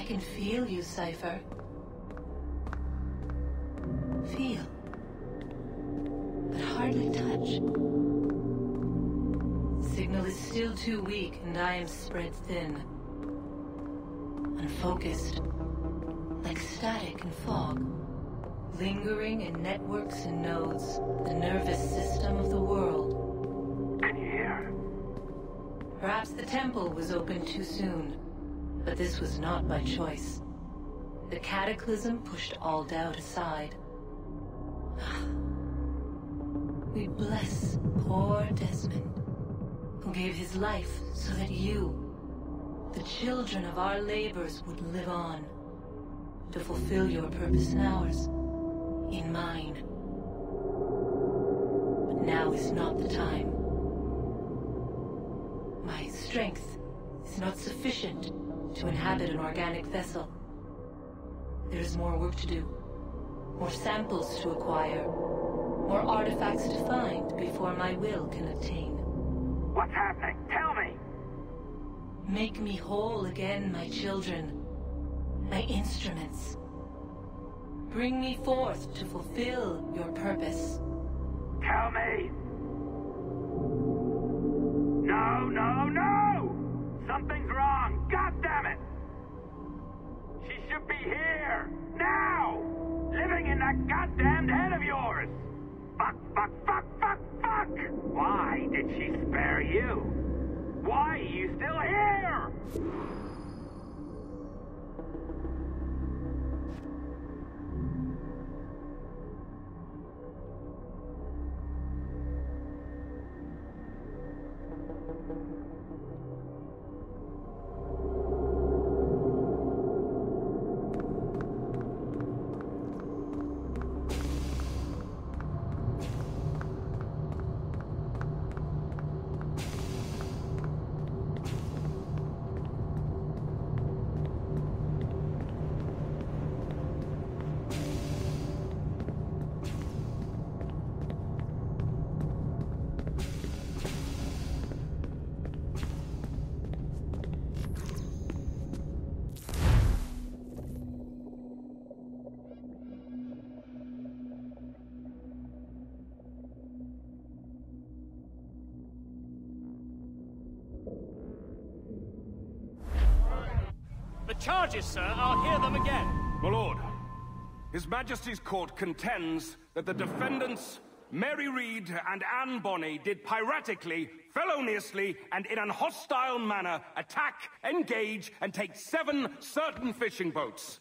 can feel you, Cypher. Feel. But hardly touch. Signal is still too weak, and I am spread thin. Unfocused. Like static and fog. Lingering in networks and nodes. The nervous system of the world. Can you hear? Perhaps the temple was opened too soon. But this was not by choice. The cataclysm pushed all doubt aside. We bless poor Desmond, who gave his life so that you, the children of our labors, would live on, to fulfill your purpose in ours, in mine. But now is not the time. My strength is not sufficient to inhabit an organic vessel. There is more work to do, more samples to acquire, more artifacts to find before my will can obtain. What's happening? Tell me! Make me whole again, my children, my instruments. Bring me forth to fulfill your purpose. Tell me! No, no, no! Something's wrong! God damn it! She should be here! Now! Living in that goddamned head of yours! Fuck, fuck, fuck, fuck, fuck! Why did she spare you? Why are you still here? The charges, sir. I'll hear them again. My lord, His Majesty's court contends that the defendants, Mary Reed and Anne Bonny, did piratically, feloniously, and in an hostile manner attack, engage, and take 7 certain fishing boats.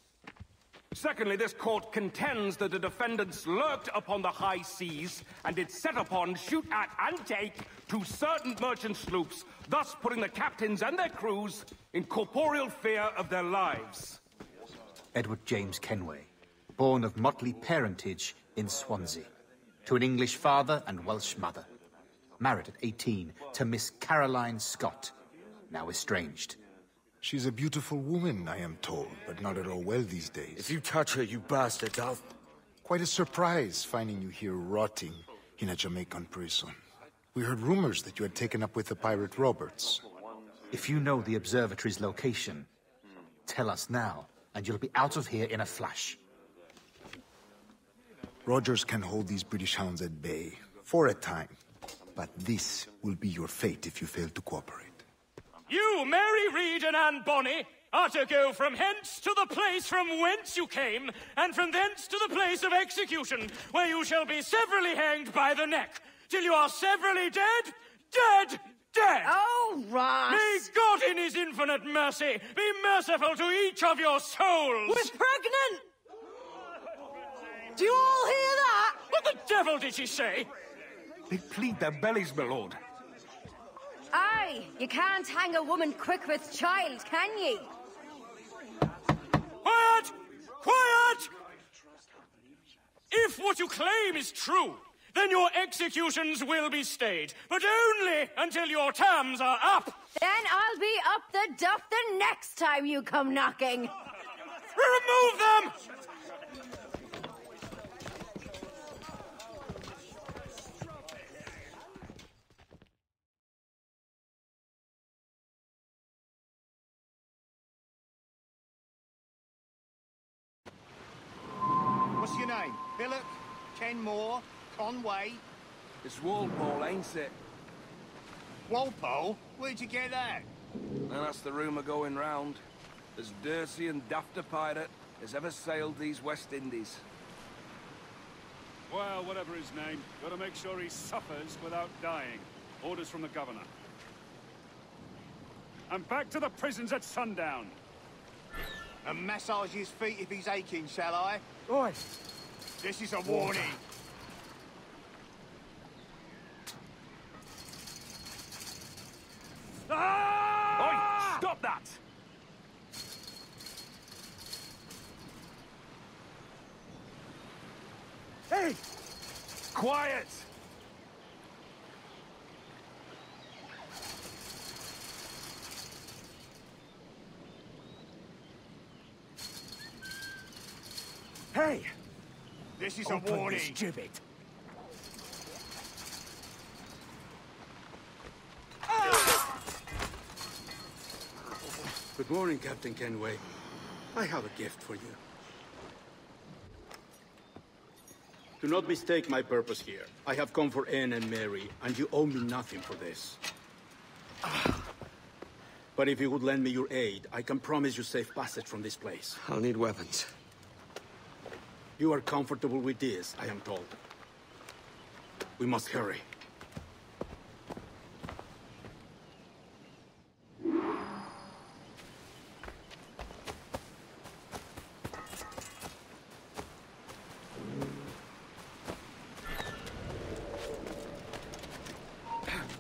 Secondly, this court contends that the defendants lurked upon the high seas and did set upon, shoot at, and take 2 certain merchant sloops, thus putting the captains and their crews in corporeal fear of their lives. Edward James Kenway, born of motley parentage in Swansea, to an English father and Welsh mother. Married at 18 to Miss Caroline Scott, now estranged. She's a beautiful woman, I am told, but not at all well these days. If you touch her, you bastard, I'll... Quite a surprise finding you here rotting in a Jamaican prison. We heard rumors that you had taken up with the pirate Roberts. If you know the observatory's location, tell us now, and you'll be out of here in a flash. Rogers can hold these British hounds at bay, for a time. But this will be your fate if you fail to cooperate. You, Mary Reed and Anne Bonny, are to go from hence to the place from whence you came, and from thence to the place of execution, where you shall be severally hanged by the neck, till you are severally dead, dead, dead! Oh, Ross! May God in his infinite mercy be merciful to each of your souls! We're pregnant! Do you all hear that? What the devil did she say? They plead their bellies, my lord. Aye, you can't hang a woman quick with child, can ye? Quiet! Quiet! If what you claim is true, then your executions will be stayed, but only until your terms are up. Then I'll be up the duff the next time you come knocking. Remove them! Kenmore, Conway. It's Walpole, ain't it? Walpole? Where'd you get that? And that's the rumour going round. As dirty and daft a pirate as ever sailed these West Indies. Well, whatever his name, gotta make sure he suffers without dying. Orders from the governor. And back to the prisons at sundown. And massage his feet if he's aching, shall I? Oi! This is a warning. Oi! Stop that! Hey! Quiet! Hey! This is a Open warning. this gibbet. Good morning, Captain Kenway. I have a gift for you. Do not mistake my purpose here. I have come for Anne and Mary, and you owe me nothing for this. But if you would lend me your aid, I can promise you safe passage from this place. I'll need weapons. You are comfortable with this, I am told. We must hurry.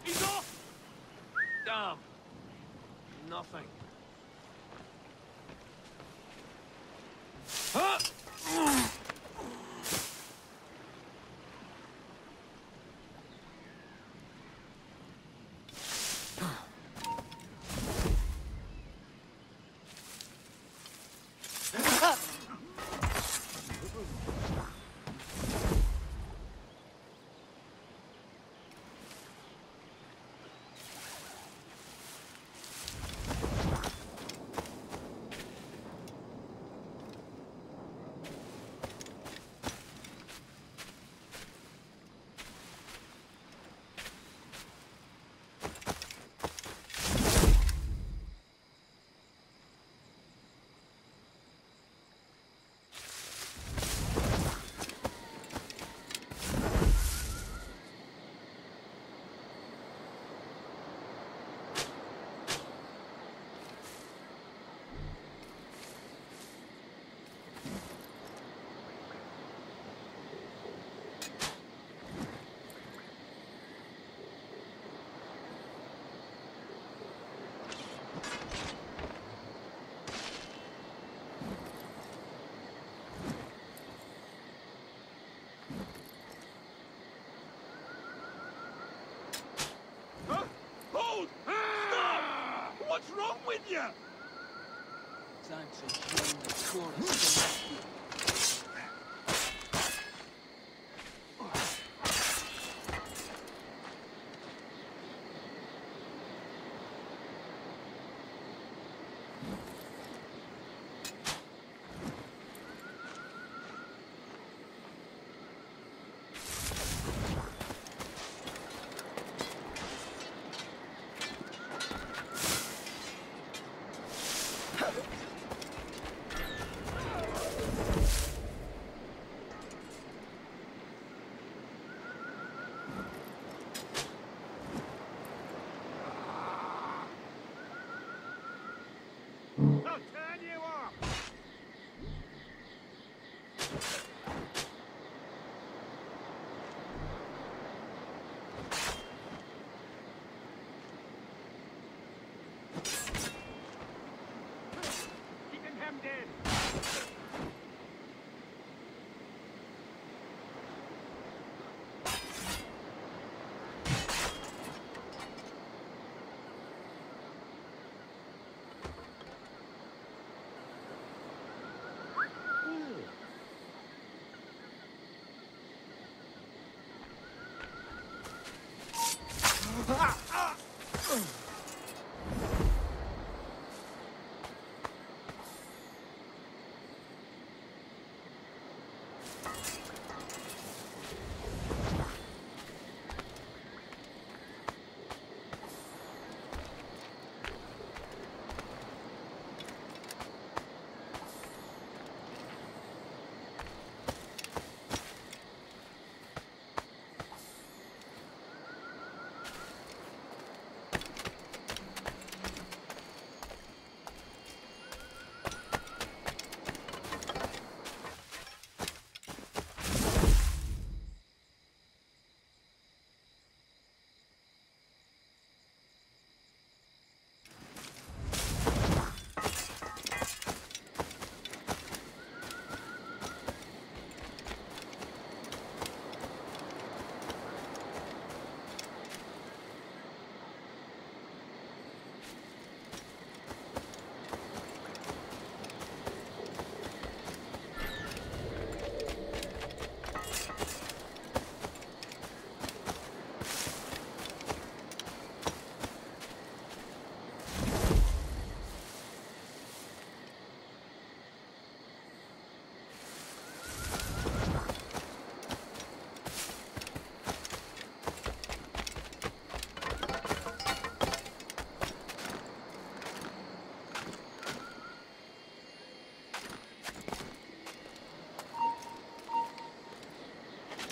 He's off! Damn. Nothing. Huh? Hold! Stop! What's wrong with you? Time to join the chorus. I'll turn you off! Keep him hemmed in!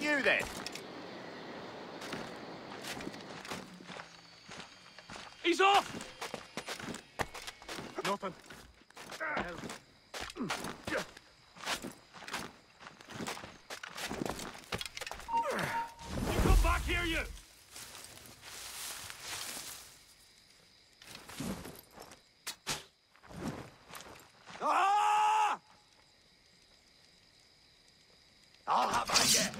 you then? He's off! Nothing. You come back here, you! Ah! I'll have my get.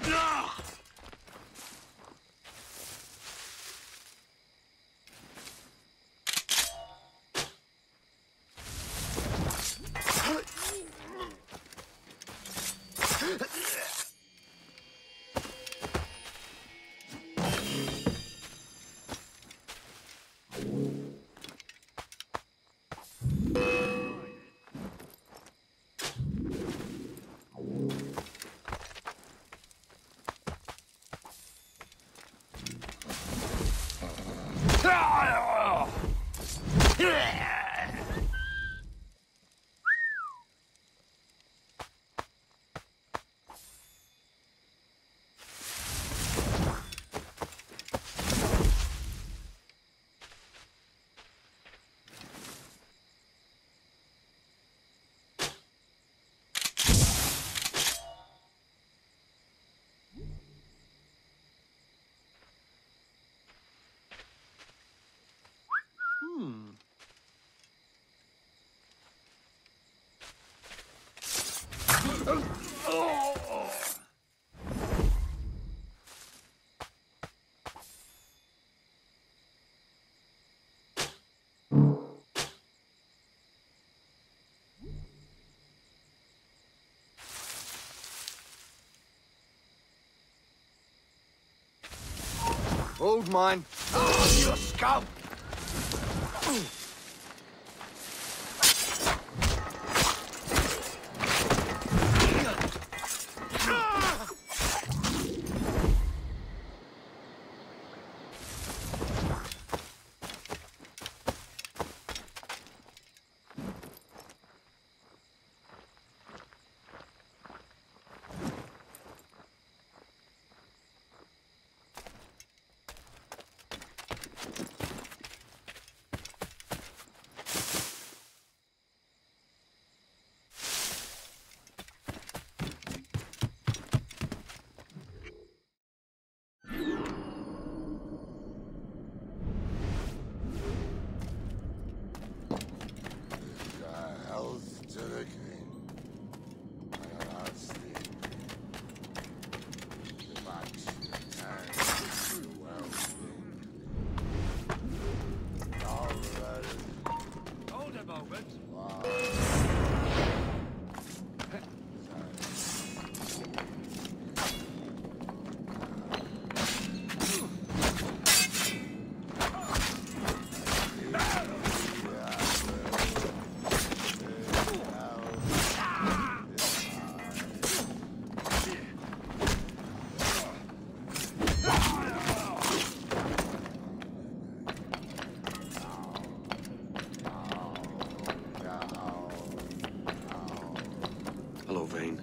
Hold mine. Oh, you scum! Hold a moment. Hello, Vane.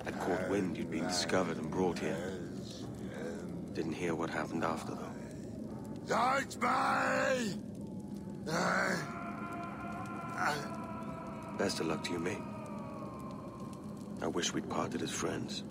I caught wind you'd been discovered and brought here. Didn't hear what happened after, though. Don't me! Best of luck to you, mate. I wish we'd parted as friends.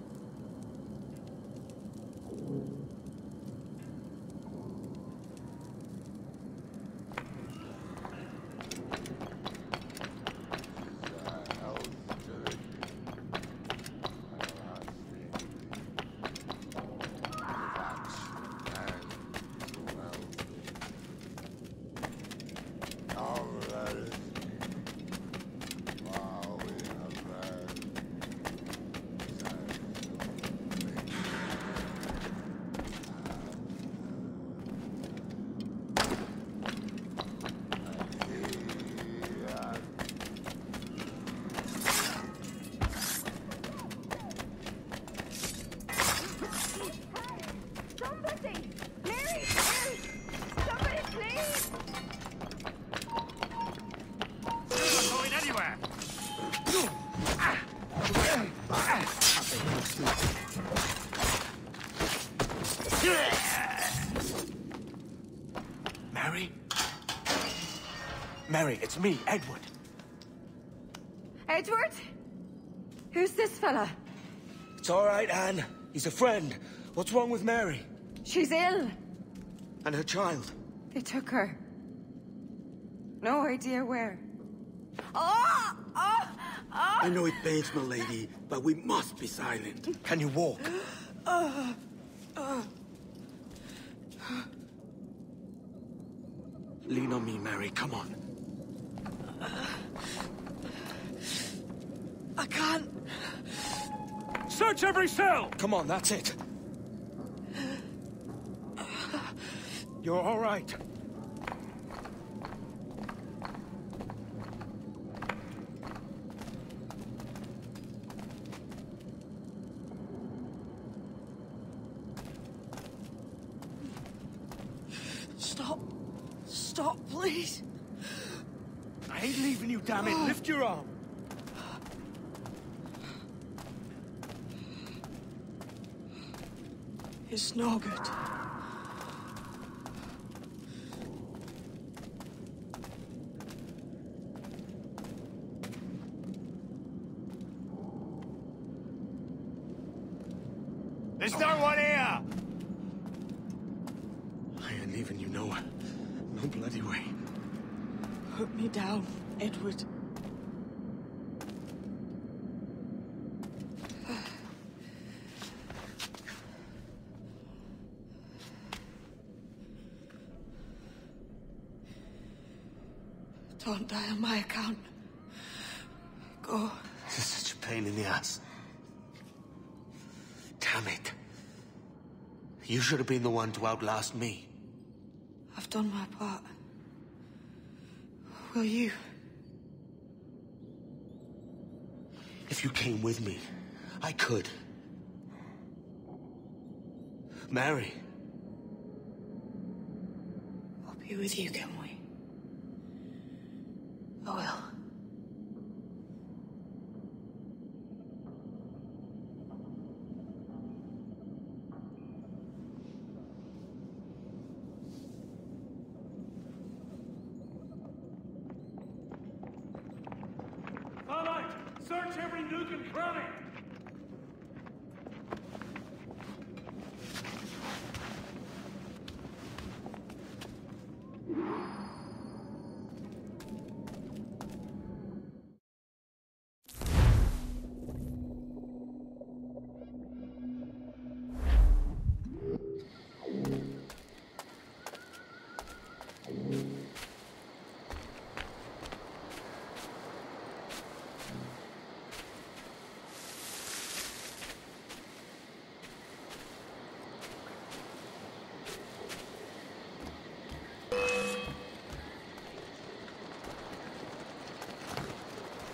Mary, it's me, Edward. Edward? Who's this fella? It's all right, Anne. He's a friend. What's wrong with Mary? She's ill. And her child? They took her. No idea where. Oh! Oh! Oh! I know it pains my lady, but we must be silent. Can you walk? Lean on me, Mary. Come on. I can't. Search every cell! Come on, that's it. You're all right. Stop. Stop, please. I ain't leaving you, damn it. Lift your arm. It's no good. There's no one here! I ain't leaving you nowhere. No bloody way. Put me down, Edward. Don't die on my account. Go. This is such a pain in the ass. Damn it. You should have been the one to outlast me. I've done my part. Will you? If you came with me, I could. Mary. I'll be with you, can we? I will. Starlight, search every nook and cranny!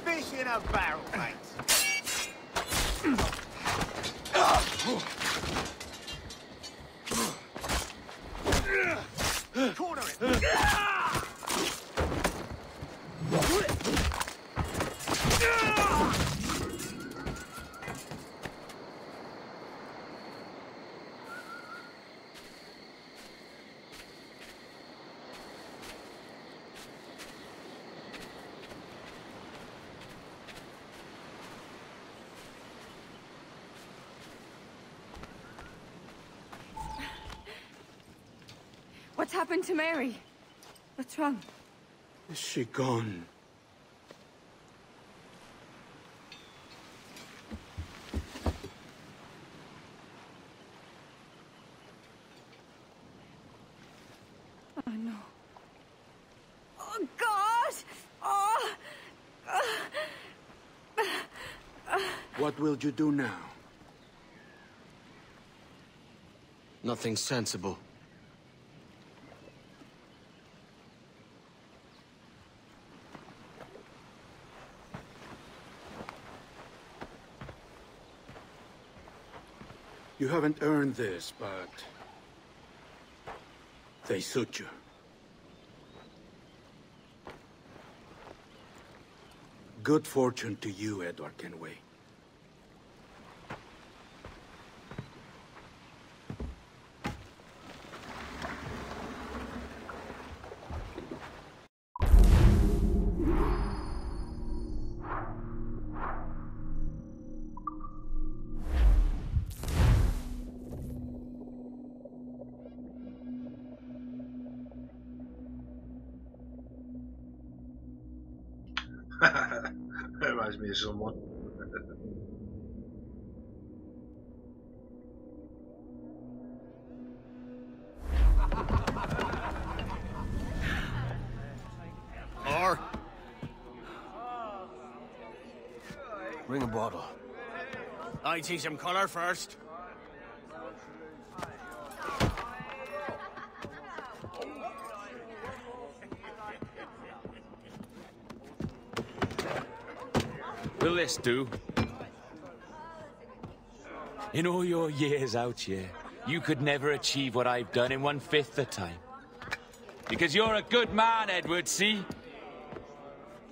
Fish in a barrel, mate. Corner it. What's happened to Mary? What's wrong? Is she gone? Oh, no. Oh, God! Oh! What will you do now? Nothing sensible. You haven't earned this, but they suit you. Good fortune to you, Edward Kenway. It reminds me of someone. Or bring a bottle. I teach him colour first. Will this do? In all your years out here, you could never achieve what I've done in 1/5 the time. Because you're a good man, Edward, see?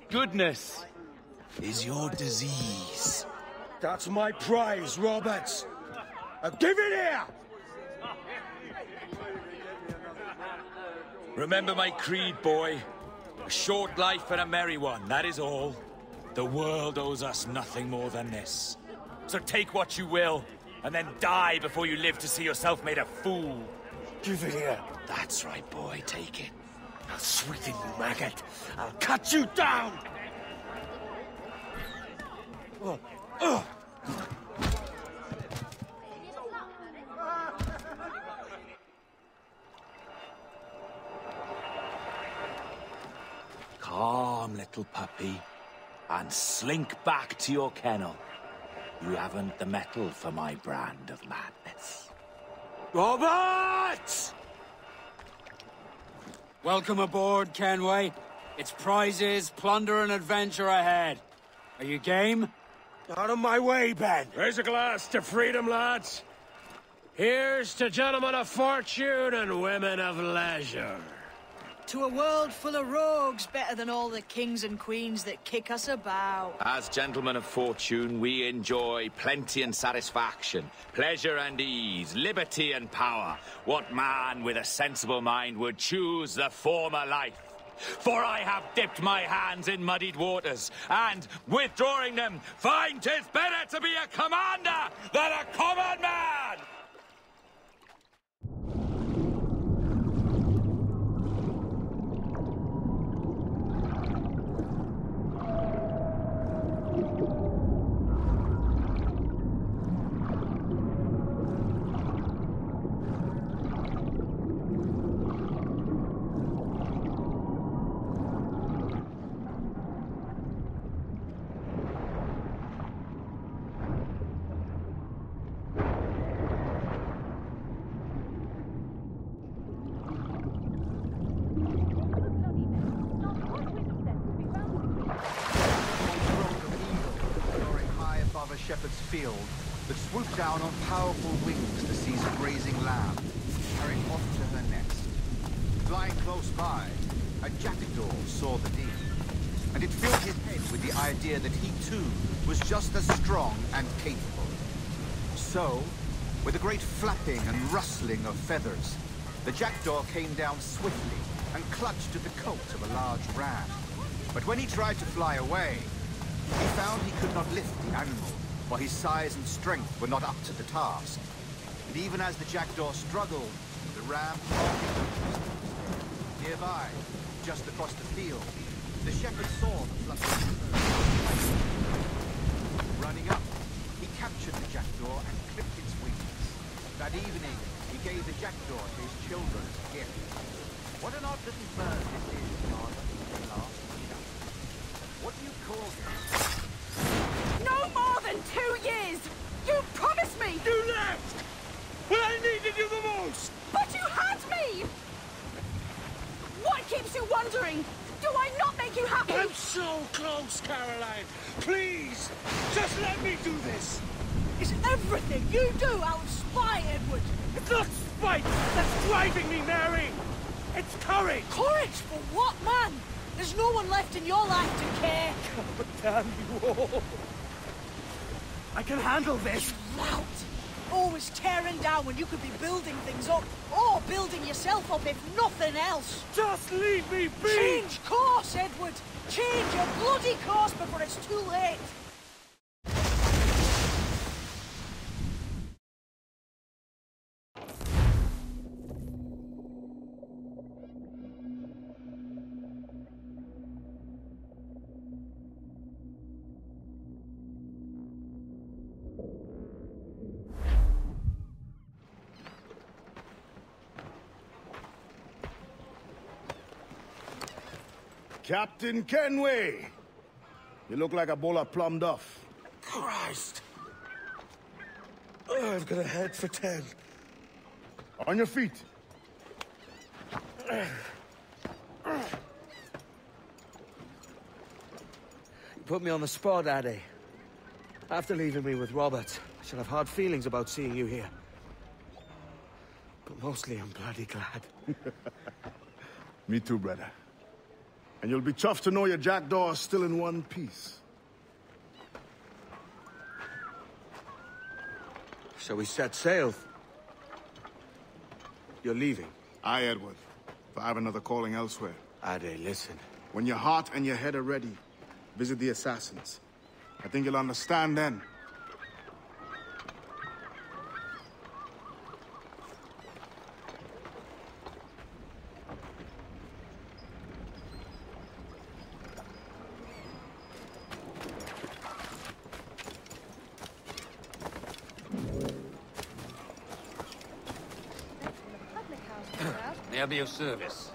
Goodness is your disease. That's my prize, Roberts. Give it here! Remember my creed, boy. A short life and a merry one, that is all. The world owes us nothing more than this. So take what you will, and then die before you live to see yourself made a fool. Give it here. That's right, boy, take it. I'll sweeten you, maggot. I'll cut you down! Calm, little puppy, and slink back to your kennel. You haven't the mettle for my brand of madness. Roberts! Welcome aboard, Kenway. It's prizes, plunder, and adventure ahead. Are you game? Out of my way, Ben. Raise a glass to freedom, lads. Here's to gentlemen of fortune and women of leisure. To a world full of rogues, better than all the kings and queens that kick us about. As gentlemen of fortune, we enjoy plenty and satisfaction, pleasure and ease, liberty and power. What man with a sensible mind would choose the former life? For I have dipped my hands in muddied waters, and, withdrawing them, find 'tis better to be a commander than a common man! Shepherd's field that swooped down on powerful wings to seize a grazing lamb, carried off to her nest. Flying close by, a jackdaw saw the deed, and it filled his head with the idea that he too was just as strong and capable. So, with a great flapping and rustling of feathers, the jackdaw came down swiftly and clutched at the coat of a large ram. But when he tried to fly away, he found he could not lift the animal, for his size and strength were not up to the task. And even as the jackdaw struggled, the ram halted. Nearby, just across the field, the shepherd saw the fluttering bird. Running up, he captured the jackdaw and clipped its wings. That evening, he gave the jackdaw to his children as a gift. What an odd little bird this is, Father, they laughed. What do you call him? No more than 2 years! You promised me! You left! When I needed you the most! But you had me! What keeps you wondering? Do I not make you happy? I'm so close, Caroline! Please! Just let me do this! Is everything you do out of spite, Edward? It's not spite that's driving me, Mary! It's courage! Courage for what, man? There's no one left in your life to care. But damn you all! I can handle this! Lout! Always tearing down when you could be building things up, or building yourself up if nothing else. Just leave me be! Change course, Edward! Change your bloody course before it's too late! Captain Kenway! You look like a bowl of plum duff. Christ! Oh, I've got a head for 10. On your feet. You put me on the spot, Addy. After leaving me with Robert, I should have hard feelings about seeing you here. But mostly I'm bloody glad. Me too, brother. And you'll be chuffed to know your jackdaw is still in one piece. Shall we set sail? You're leaving? Aye, Edward. If I have another calling elsewhere. Ade, listen. When your heart and your head are ready, visit the assassins. I think you'll understand then. May I be of service?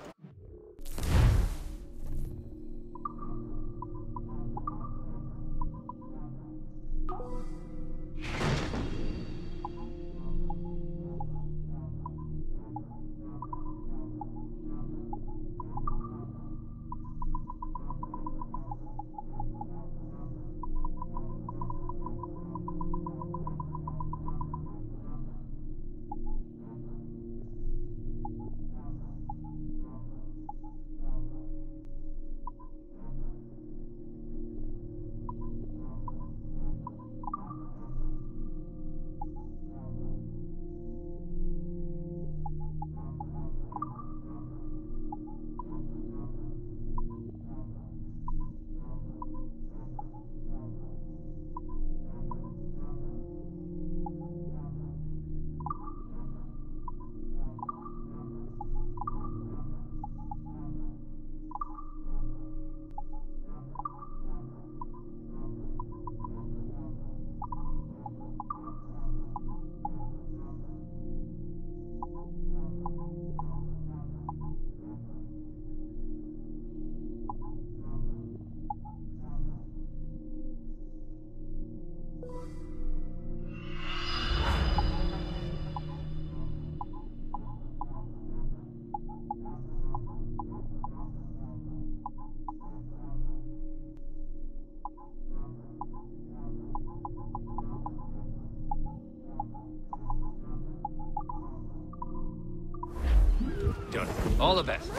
Done. All the best.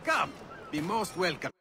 Come, be most welcome.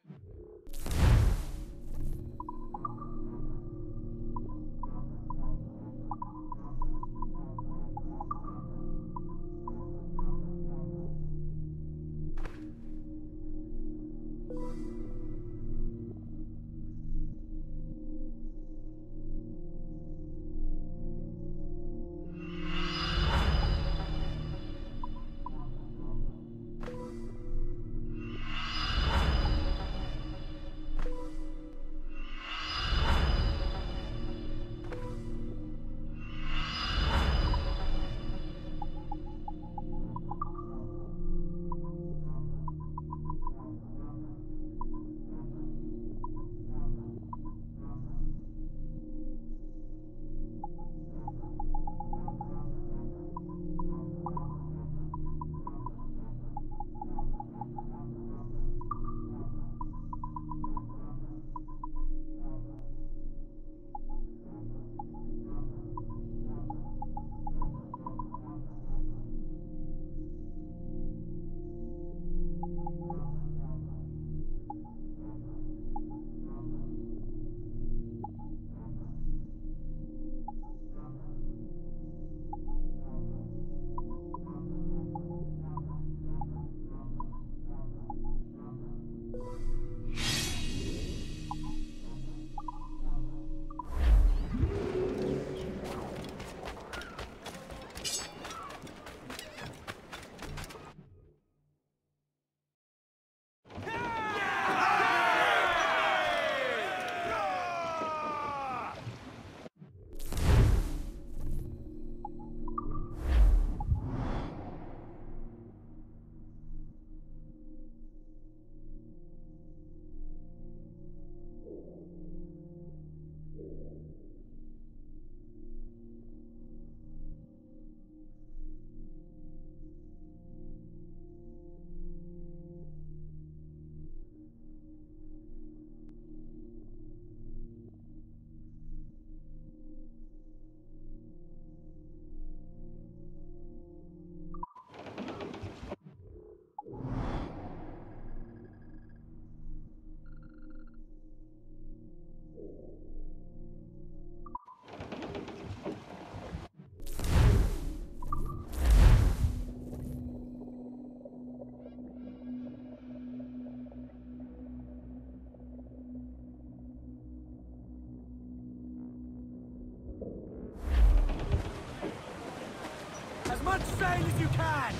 sail as you can!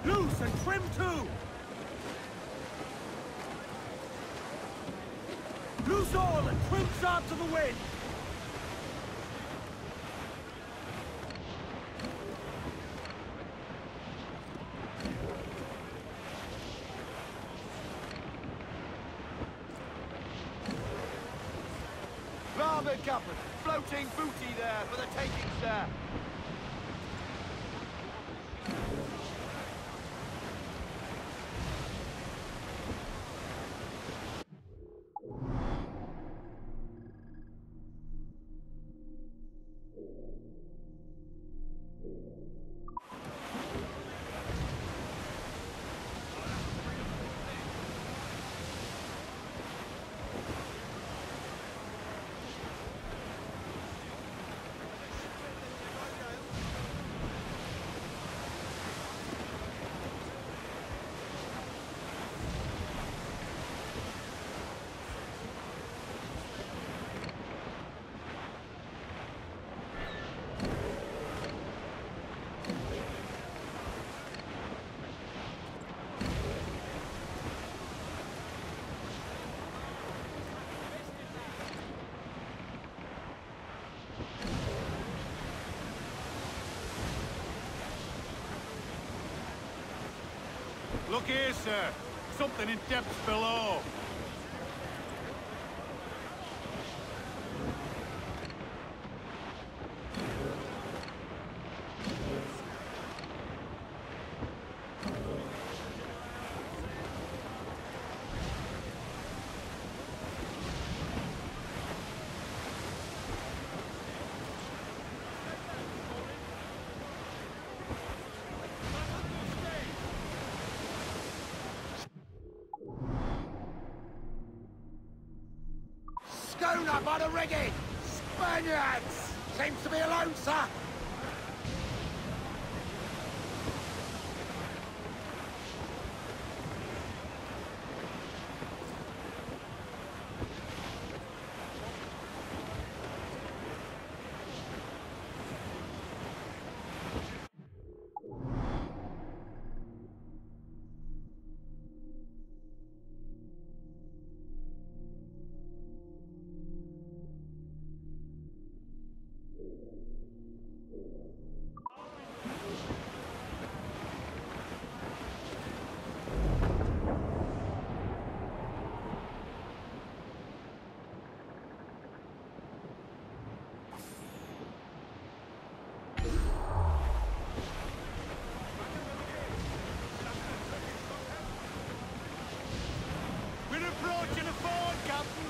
Loose and trim too! Loose all and trim sharp to the wind! Larboard couple, floating booty there for the taking, sir. Look here, sir. Something in depths below. Schooner by the rigging! Spaniards! Seems to be alone, sir! We're approaching a ford, Captain.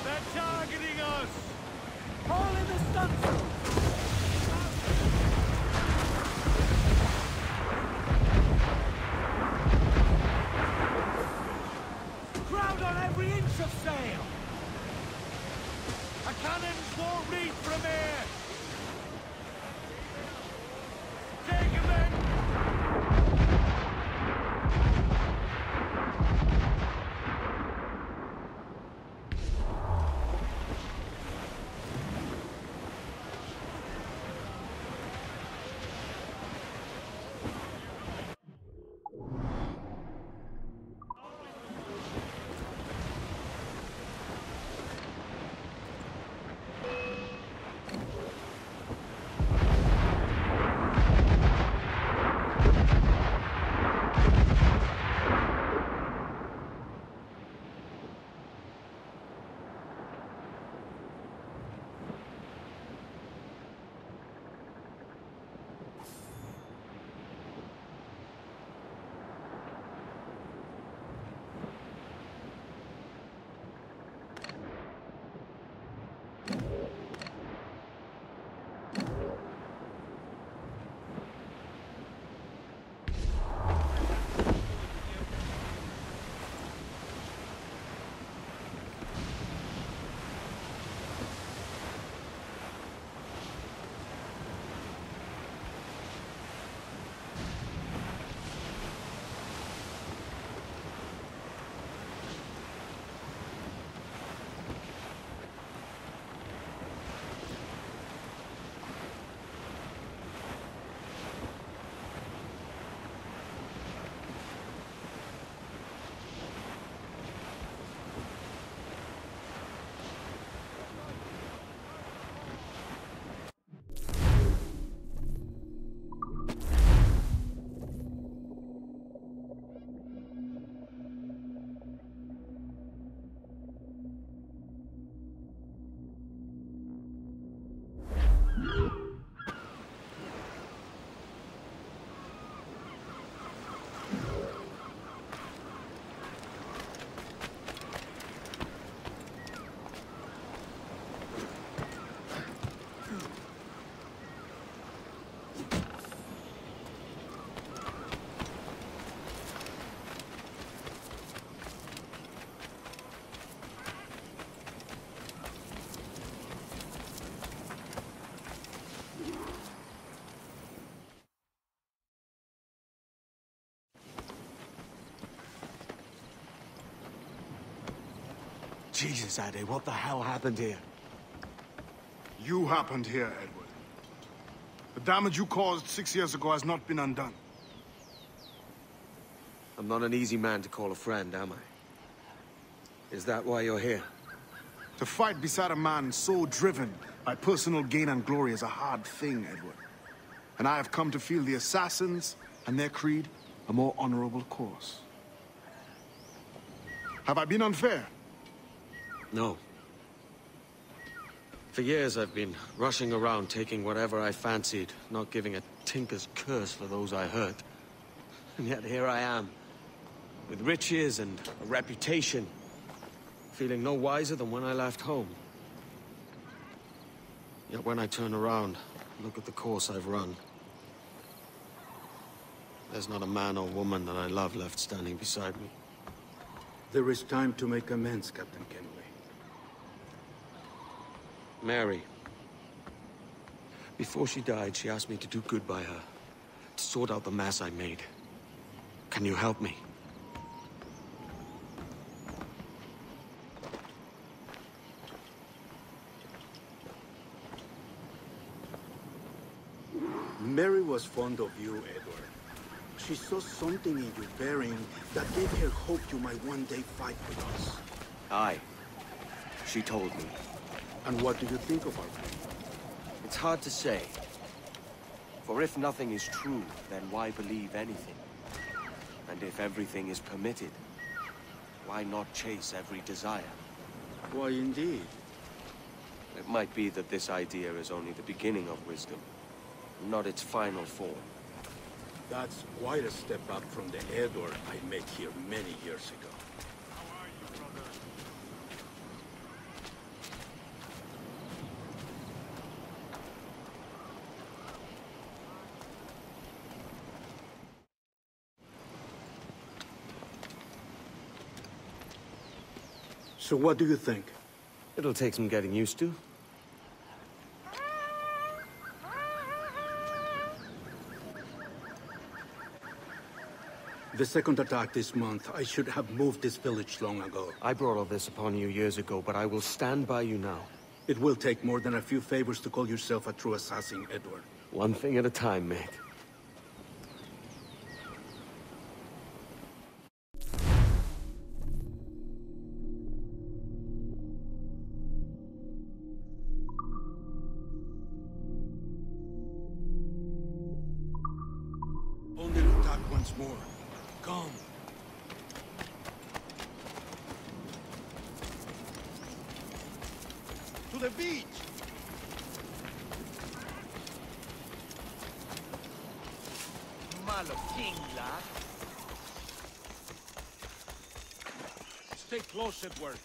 They're targeting us! Haul in the stunsail! Crowd on every inch of sail! A cannons won't reach from here! Take him in! Jesus, Addy, what the hell happened here? You happened here, Edward. The damage you caused 6 years ago has not been undone. I'm not an easy man to call a friend, am I? Is that why you're here? To fight beside a man so driven by personal gain and glory is a hard thing, Edward. And I have come to feel the assassins and their creed a more honorable course. Have I been unfair? No. For years I've been rushing around taking whatever I fancied, not giving a tinker's curse for those I hurt. And yet here I am, with riches and a reputation, feeling no wiser than when I left home. Yet when I turn around, look at the course I've run. There's not a man or woman that I love left standing beside me. There is time to make amends, Captain Kenway. Mary. Before she died, she asked me to do good by her, to sort out the mess I made. Can you help me? Mary was fond of you, Edward. She saw something in your bearing that gave her hope you might one day fight with us. Aye. She told me. And what do you think of our plan? It's hard to say. For if nothing is true, then why believe anything? And if everything is permitted, why not chase every desire? Why, indeed. It might be that this idea is only the beginning of wisdom, not its final form. That's quite a step up from the Edward I met here many years ago. So what do you think? It'll take some getting used to. The second attack this month, I should have moved this village long ago. I brought all this upon you years ago, but I will stand by you now. It will take more than a few favors to call yourself a true assassin, Edward. One thing at a time, mate. Only attack once more. Come. To the beach! Malo king, lad. Stay close, Edward.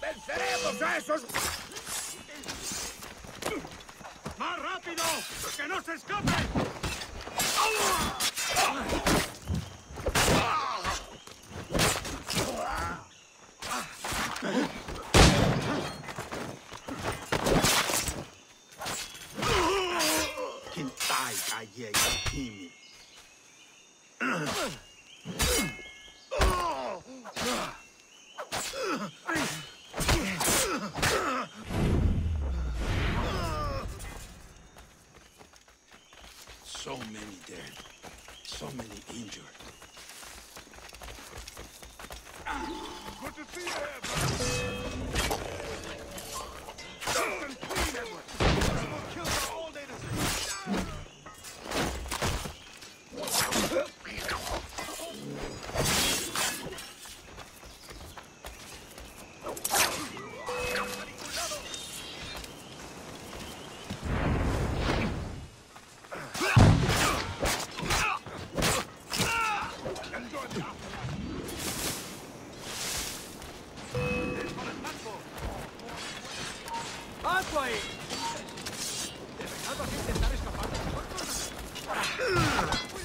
¡Venceremos a esos! ¡Más rápido! ¡Que no se escapen! Kintai calle Kimi. So many dead, so many injured. Good to see you here, brother. Something clean, Edward. We'll kill her all day to ¡Alto ahí! ¿De verdad vas a intentar escapar de nosotros? ¡Muy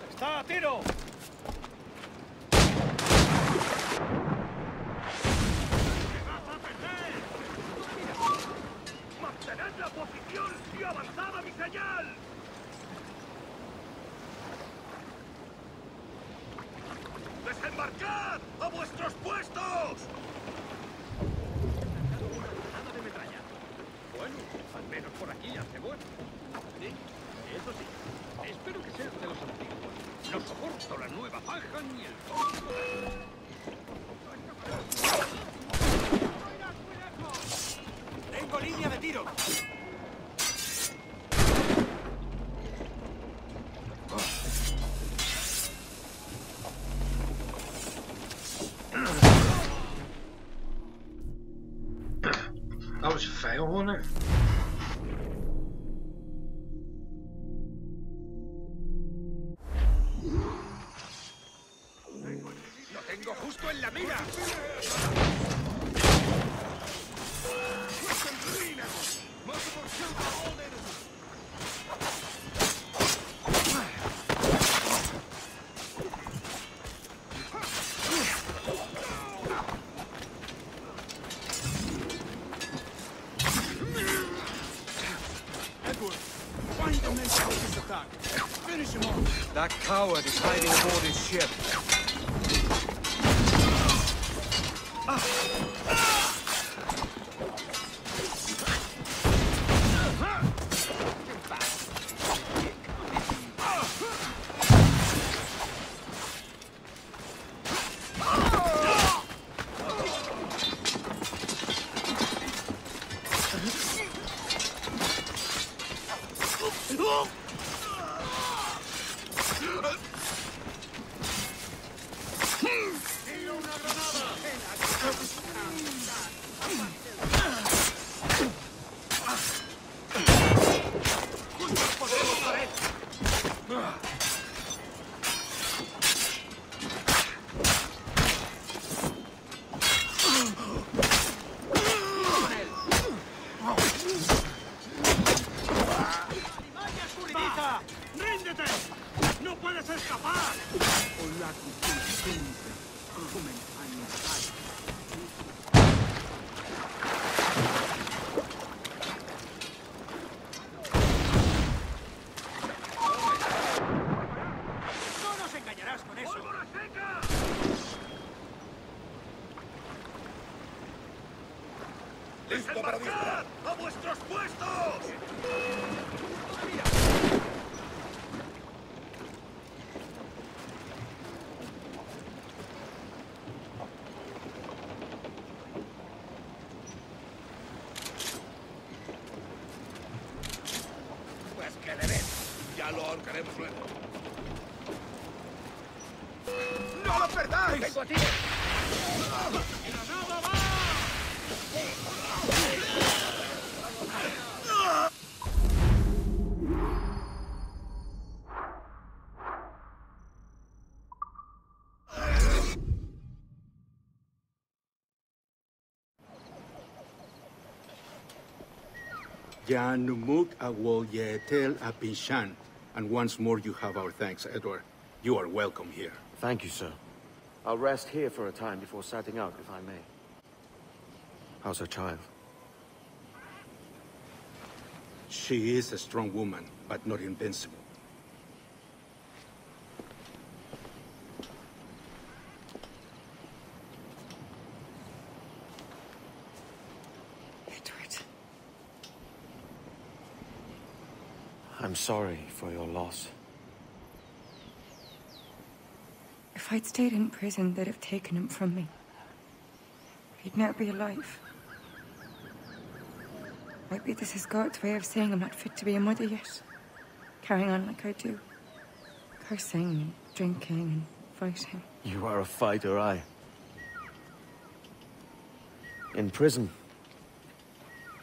¡Está a tiro! ¡Mantened la posición y avanzad a mi señal! ¡Desembarcad a vuestros puestos! Nada de metralla. Bueno, al menos por aquí hace bueno. Sí, eso sí. Espero que seas de los antiguos. No soporto la nueva paja ni el fondo. ¡Tengo línea de tiro! That was a fail, wasn't it? ¡Lo tengo justo en la mira! Edward, find the men to this attack. Finish him off. That coward is hiding aboard his ship. ¡Ríndete! ¡No puedes escapar! ¡No nos engañarás con eso! ¡Pólvora seca! ¡Desembarcad a vuestros puestos! Pues que le den. Ya lo ahorcaremos luego. ¡No lo perdáis! ¡Vengo a ti! ¡Granada va! Ya Numuk Awol Yeetel Apishan. And once more you have our thanks, Edward. You are welcome here. Thank you, sir. I'll rest here for a time before setting out, if I may. How's her child? She is a strong woman, but not invincible. Edward. I'm sorry for your loss. If I'd stayed in prison, they'd have taken him from me. He'd never be alive. Maybe this is God's way of saying I'm not fit to be a mother yet. Carrying on like I do. Cursing and drinking and fighting. You are a fighter, aye. In prison,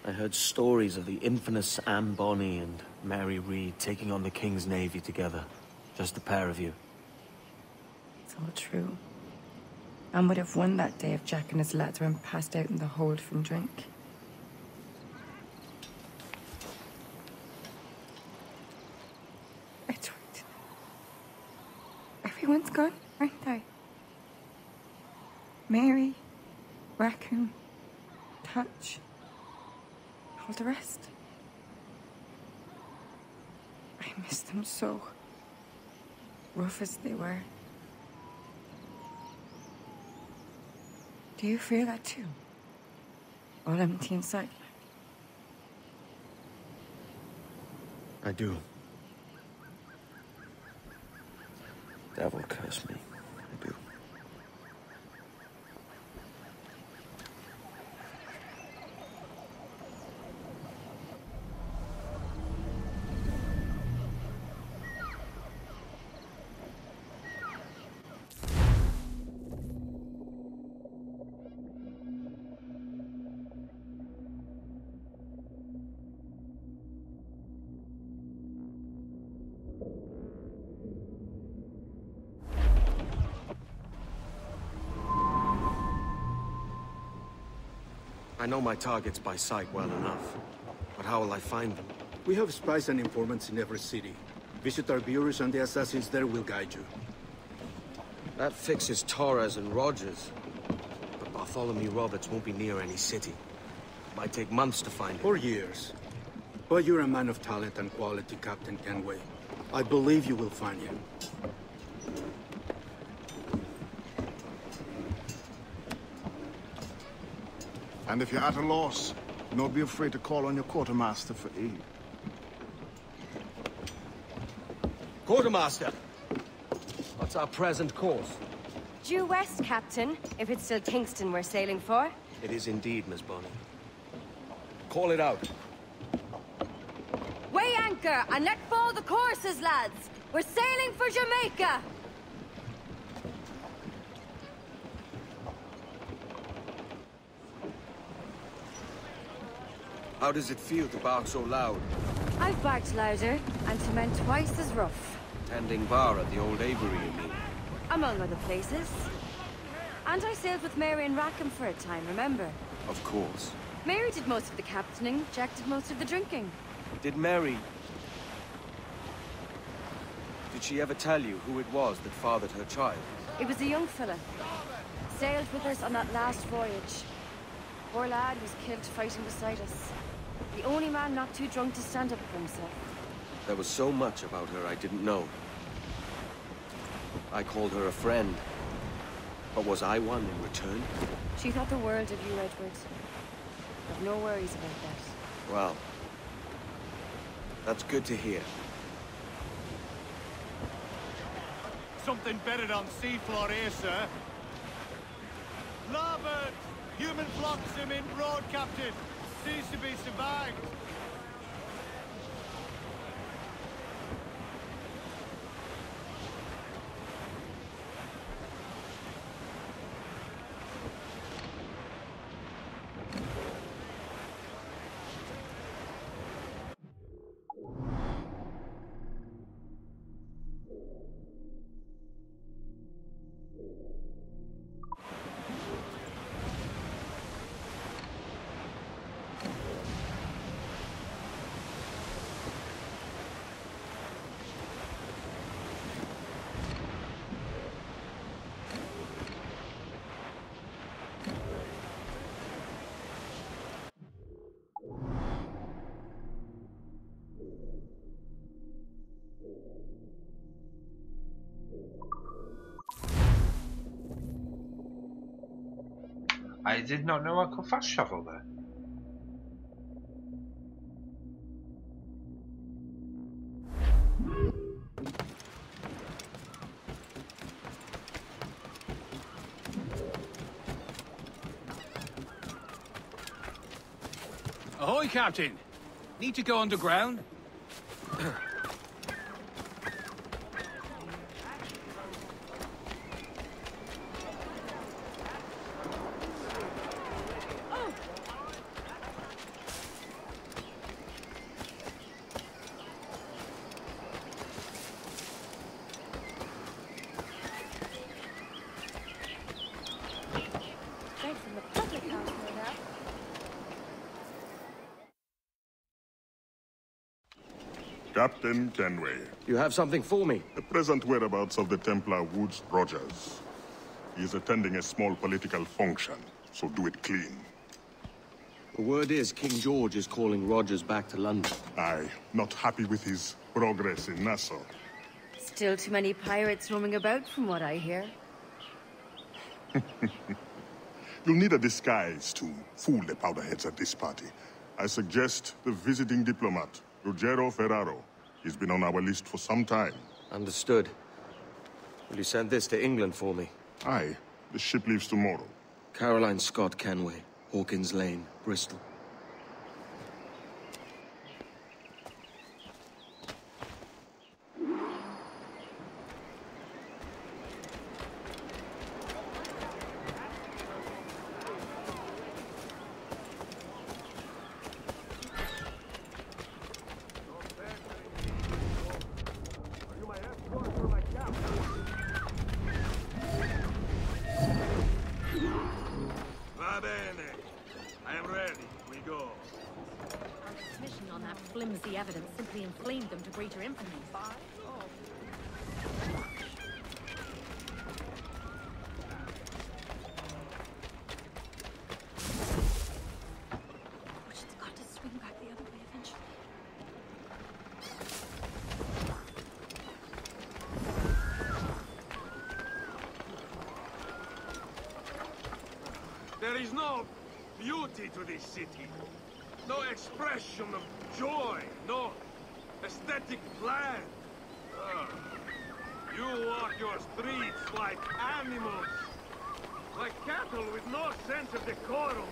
I heard stories of the infamous Anne Bonny and Mary Read taking on the King's Navy together. Just the pair of you. It's all true. Anne would have won that day if Jack and his lads weren't passed out in the hold from drink. Edward. Everyone's gone, aren't they? Mary, Raccoon, Touch, all the rest. I miss them so. Rough as they were. Do you feel that too? All empty inside? I do. Devil curse me. I do. I know my targets by sight well enough, but how will I find them? We have spies and informants in every city. Visit our bureaus and the assassins there will guide you. That fixes Torres and Rogers. But Bartholomew Roberts won't be near any city. It might take months to find him. Or years. But you're a man of talent and quality, Captain Kenway. I believe you will find him. And if you're at a loss, don't be afraid to call on your quartermaster for aid. Quartermaster! What's our present course? Due west, Captain, if it's still Kingston we're sailing for. It is indeed, Miss Bonny. Call it out. Weigh anchor and let fall the courses, lads! We're sailing for Jamaica! How does it feel to bark so loud? I've barked louder, and to men twice as rough. Tending bar at the old Avery, you mean? Among other places. And I sailed with Mary and Rackham for a time, remember? Of course. Mary did most of the captaining, Jack did most of the drinking. Did Mary... Did she ever tell you who it was that fathered her child? It was a young fella. Sailed with us on that last voyage. Poor lad was killed fighting beside us. The only man not too drunk to stand up for himself. There was so much about her I didn't know. I called her a friend. But was I one in return? She thought the world of you, Edward. I've no worries about that. Well, that's good to hear. Something better on seafloor here, sir. Larboard! Human flotsam in broad, Captain. Seems to be survived. I did not know I could fast travel there. Ahoy, Captain! Need to go underground? Straight from the public house, no doubt. Captain Kenway. You have something for me? The present whereabouts of the Templar Woods Rogers. He is attending a small political function, so do it clean. The word is King George is calling Rogers back to London. Aye, not happy with his progress in Nassau. Still too many pirates roaming about, from what I hear. You'll need a disguise to fool the powderheads at this party. I suggest the visiting diplomat, Ruggiero Ferraro. He's been on our list for some time. Understood. Will you send this to England for me? Aye. The ship leaves tomorrow. Caroline Scott Kenway, Hawkins Lane, Bristol. Va bene. I am ready. We go. Our suspicion on that flimsy evidence simply inflamed them to greater infamy. It's got to swing back the other way eventually. There is no beauty to this city. No expression of joy. No aesthetic plan. You walk your streets like animals. Like cattle with no sense of decorum.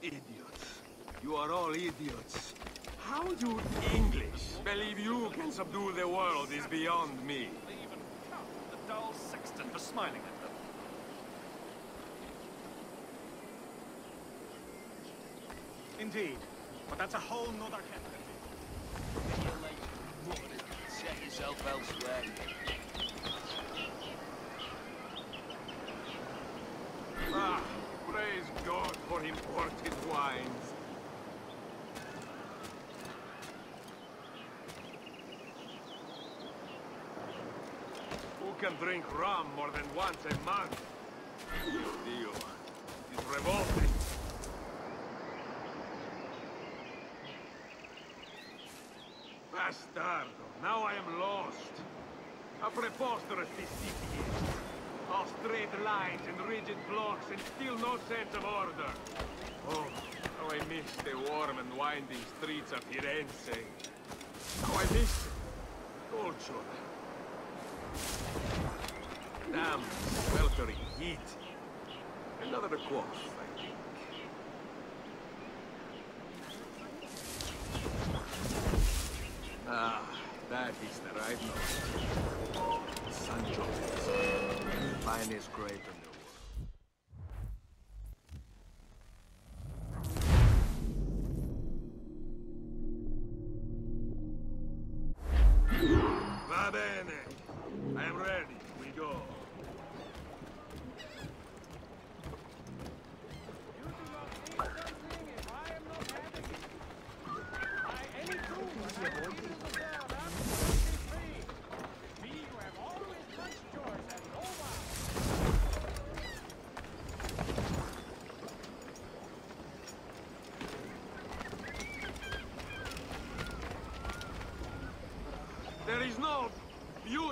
Idiots. You are all idiots. How you English believe you can subdue the world is beyond me. They even count the dull sexton for smiling at them. Indeed. But that's a whole nother kettle. Set yourself elsewhere. Ah, praise God for imported wines. Who can drink rum more than once a month? Dio, it's revolting. Bastardo, now I am lost. How preposterous this city is. All straight lines and rigid blocks and still no sense of order. Oh, how I miss the warm and winding streets of Firenze. How I miss culture. Damn, sweltering heat. Another quaff, I think. Ah, that is the right note. Sancho, finest grape in the world. Va bene. I am ready. We go.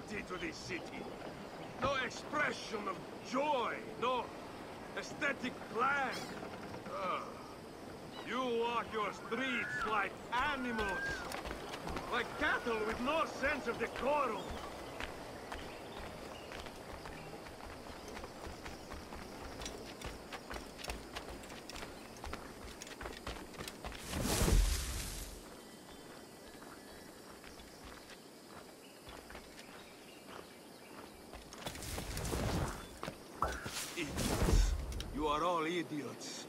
empty to this city. No expression of joy, no aesthetic plan. You walk your streets like animals, like cattle with no sense of decorum. Idiots. You are all idiots.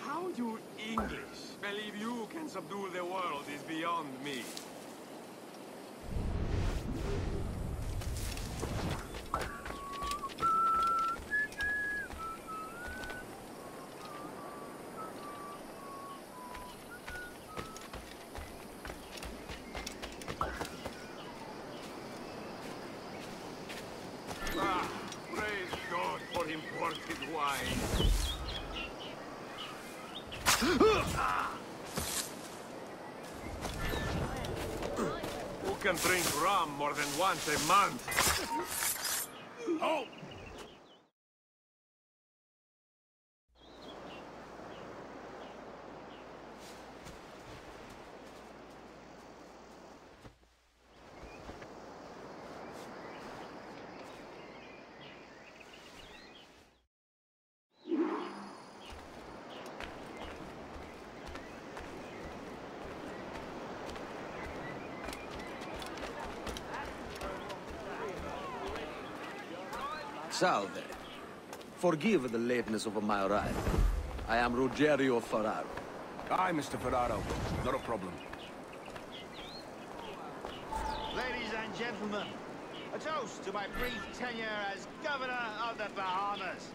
How you English believe you can subdue the world is beyond me. Ah, praise God for imported wine. Who can drink rum more than once a month? Oh! Salve. Forgive the lateness of my arrival. I am Ruggiero Ferraro. Aye, Mr. Ferraro. Not a problem. Ladies and gentlemen, a toast to my brief tenure as Governor of the Bahamas.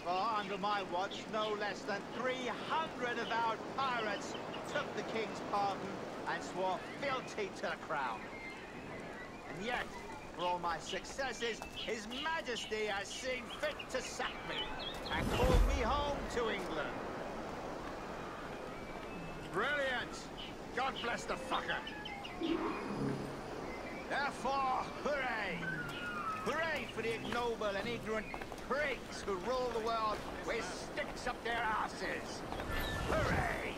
For under my watch, no less than 300 avowed pirates took the King's pardon and swore fealty to the Crown. And yet, for all my successes, His Majesty has seen fit to sack me and called me home to England. Brilliant! God bless the fucker! Therefore, hooray! Hooray for the ignoble and ignorant prigs who rule the world with sticks up their asses! Hooray!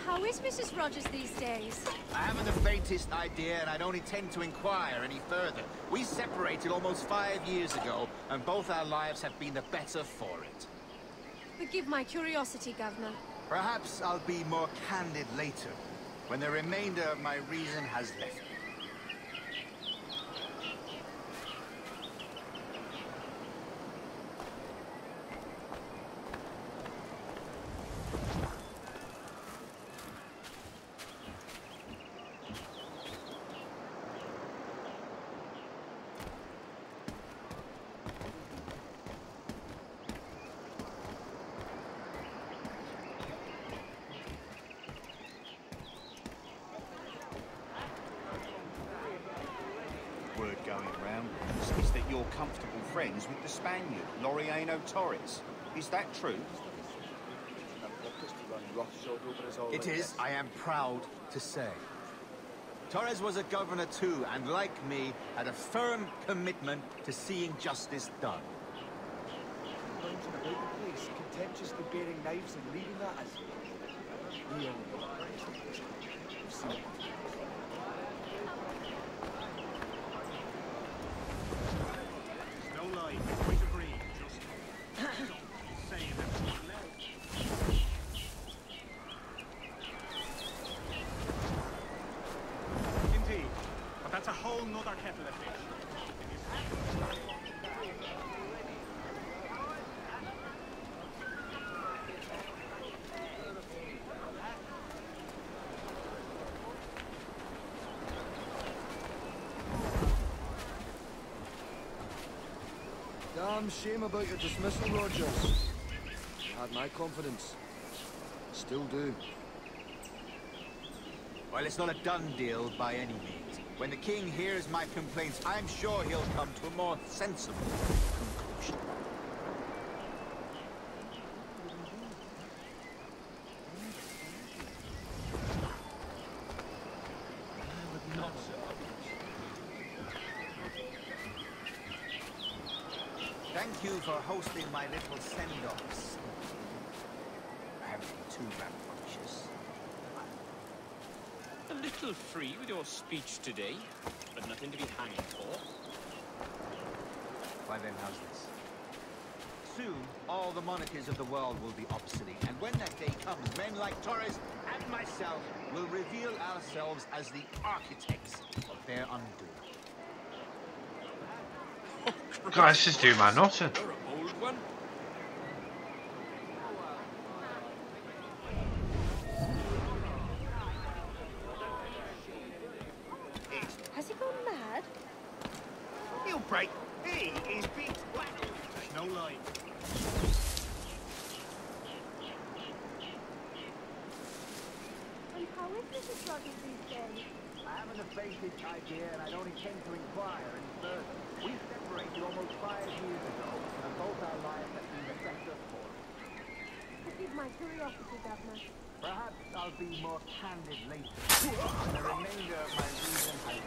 How is Mrs. Rogers these days? I haven't the faintest idea, and I don't intend to inquire any further. We separated almost 5 years ago, and both our lives have been the better for it. Forgive my curiosity, Governor. Perhaps I'll be more candid later, when the remainder of my reason has left me. Word going round is that you're comfortable friends with the Spaniard, Laureano Torres. Is that true? It is, I am proud to say. Torres was a governor too, and like me, had a firm commitment to seeing justice done. Contentiously bearing knives and leaving that as real. No lie, quite agree. Just saying that. Indeed, but that's a whole nother kettle of fish. Damn shame about your dismissal, Rogers. You had my confidence. Still do. Well, it's not a done deal by any means. When the king hears my complaints, I'm sure he'll come to a more sensible conclusion. Thank you for hosting my little send-offs. I haven't been too rambunctious. A little free with your speech today, but nothing to be hanged for. Why then, how's this? Soon, all the monarchies of the world will be obsolete, and when that day comes, men like Torres and myself will reveal ourselves as the architects of their undoing. Guys, just do my nothing. You're an old one. Has he gone mad? He'll break. He is big black. No lie. And how is Mrs. Rogers these days? I haven't the faintest idea, and I don't intend to inquire any further. We separated almost 5 years ago, and both our lives have been the better for it. Forgive my curiosity, Governor. Perhaps I'll be more candid later. The remainder of my reason has...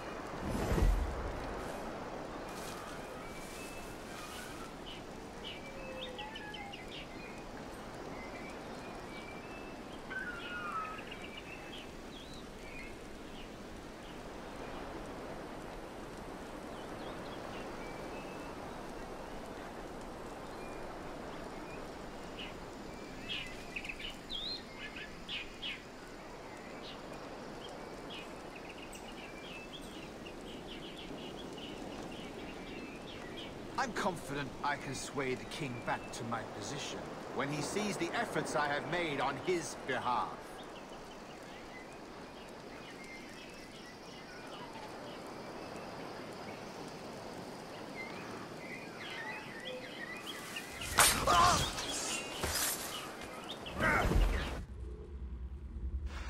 I'm confident I can sway the king back to my position when he sees the efforts I have made on his behalf.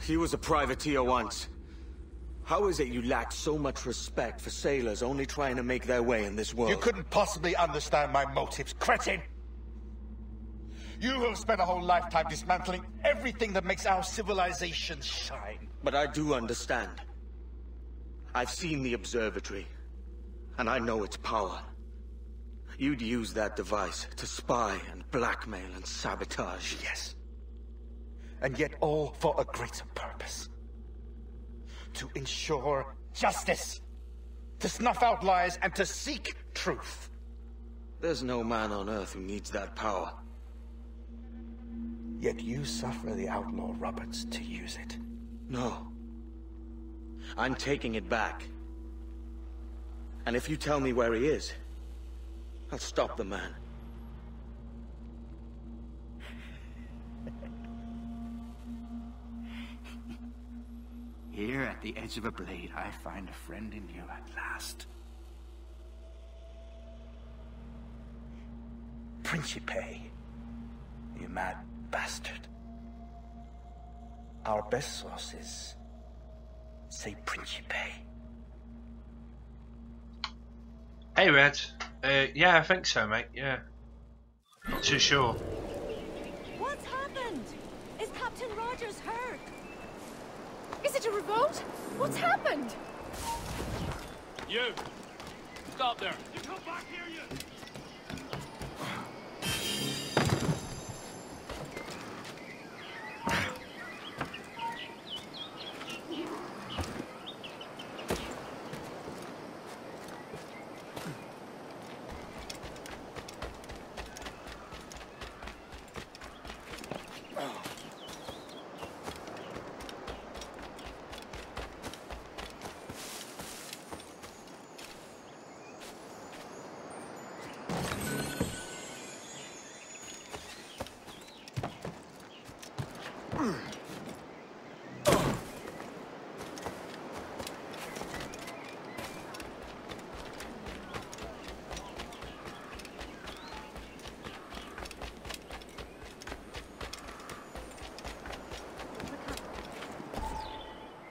He was a privateer once. How is it you lack so much respect for sailors only trying to make their way in this world? You couldn't possibly understand my motives, cretin! You have spent a whole lifetime dismantling everything that makes our civilization shine. But I do understand. I've seen the observatory, and I know its power. You'd use that device to spy and blackmail and sabotage. Yes. And yet all for a greater purpose. To ensure justice, to snuff out lies, and to seek truth. There's no man on Earth who needs that power. Yet you suffer the outlaw Roberts to use it. No. I'm taking it back. And if you tell me where he is, I'll stop the man. Here at the edge of a blade, I find a friend in you at last. Principe, you mad bastard. Our best sources say Principe. Hey, Red. Yeah, I think so, mate. Yeah. Not too sure. What's happened? Is Captain Rogers hurt? Is it a revolt? What's happened? You! Stop there! You come back here, you!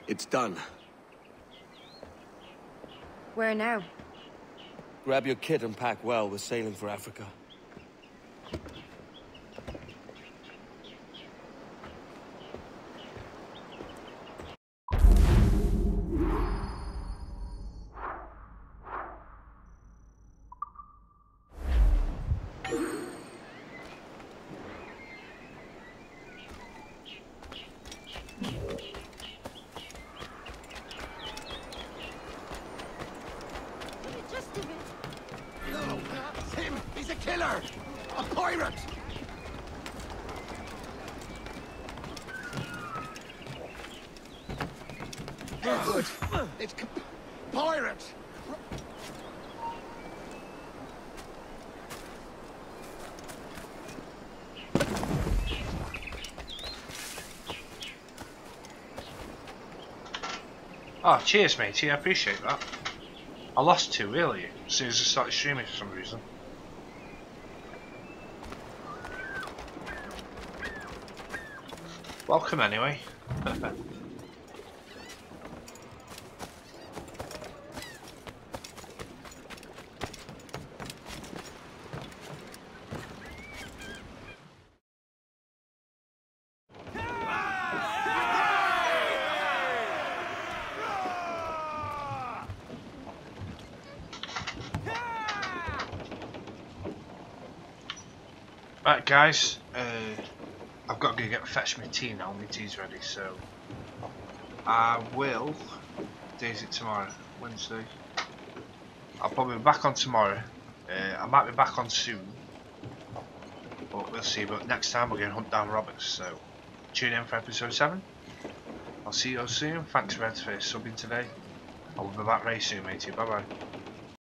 It's done. Where now? Grab your kit and pack well. We're sailing for Africa. killer! A pirate! Good. It's pirate! Oh, cheers, matey. I appreciate that. I lost 2 earlier as soon as I started streaming for some reason. Welcome anyway. Right guys, I've got to go fetch my tea now, my tea's ready, so I will, day's it tomorrow, Wednesday, I'll probably be back on tomorrow, I might be back on soon, but we'll see, but next time we're going to hunt down Roberts, so tune in for episode 7, I'll see you all soon, thanks Red for subbing today, I will be back very soon matey, bye bye.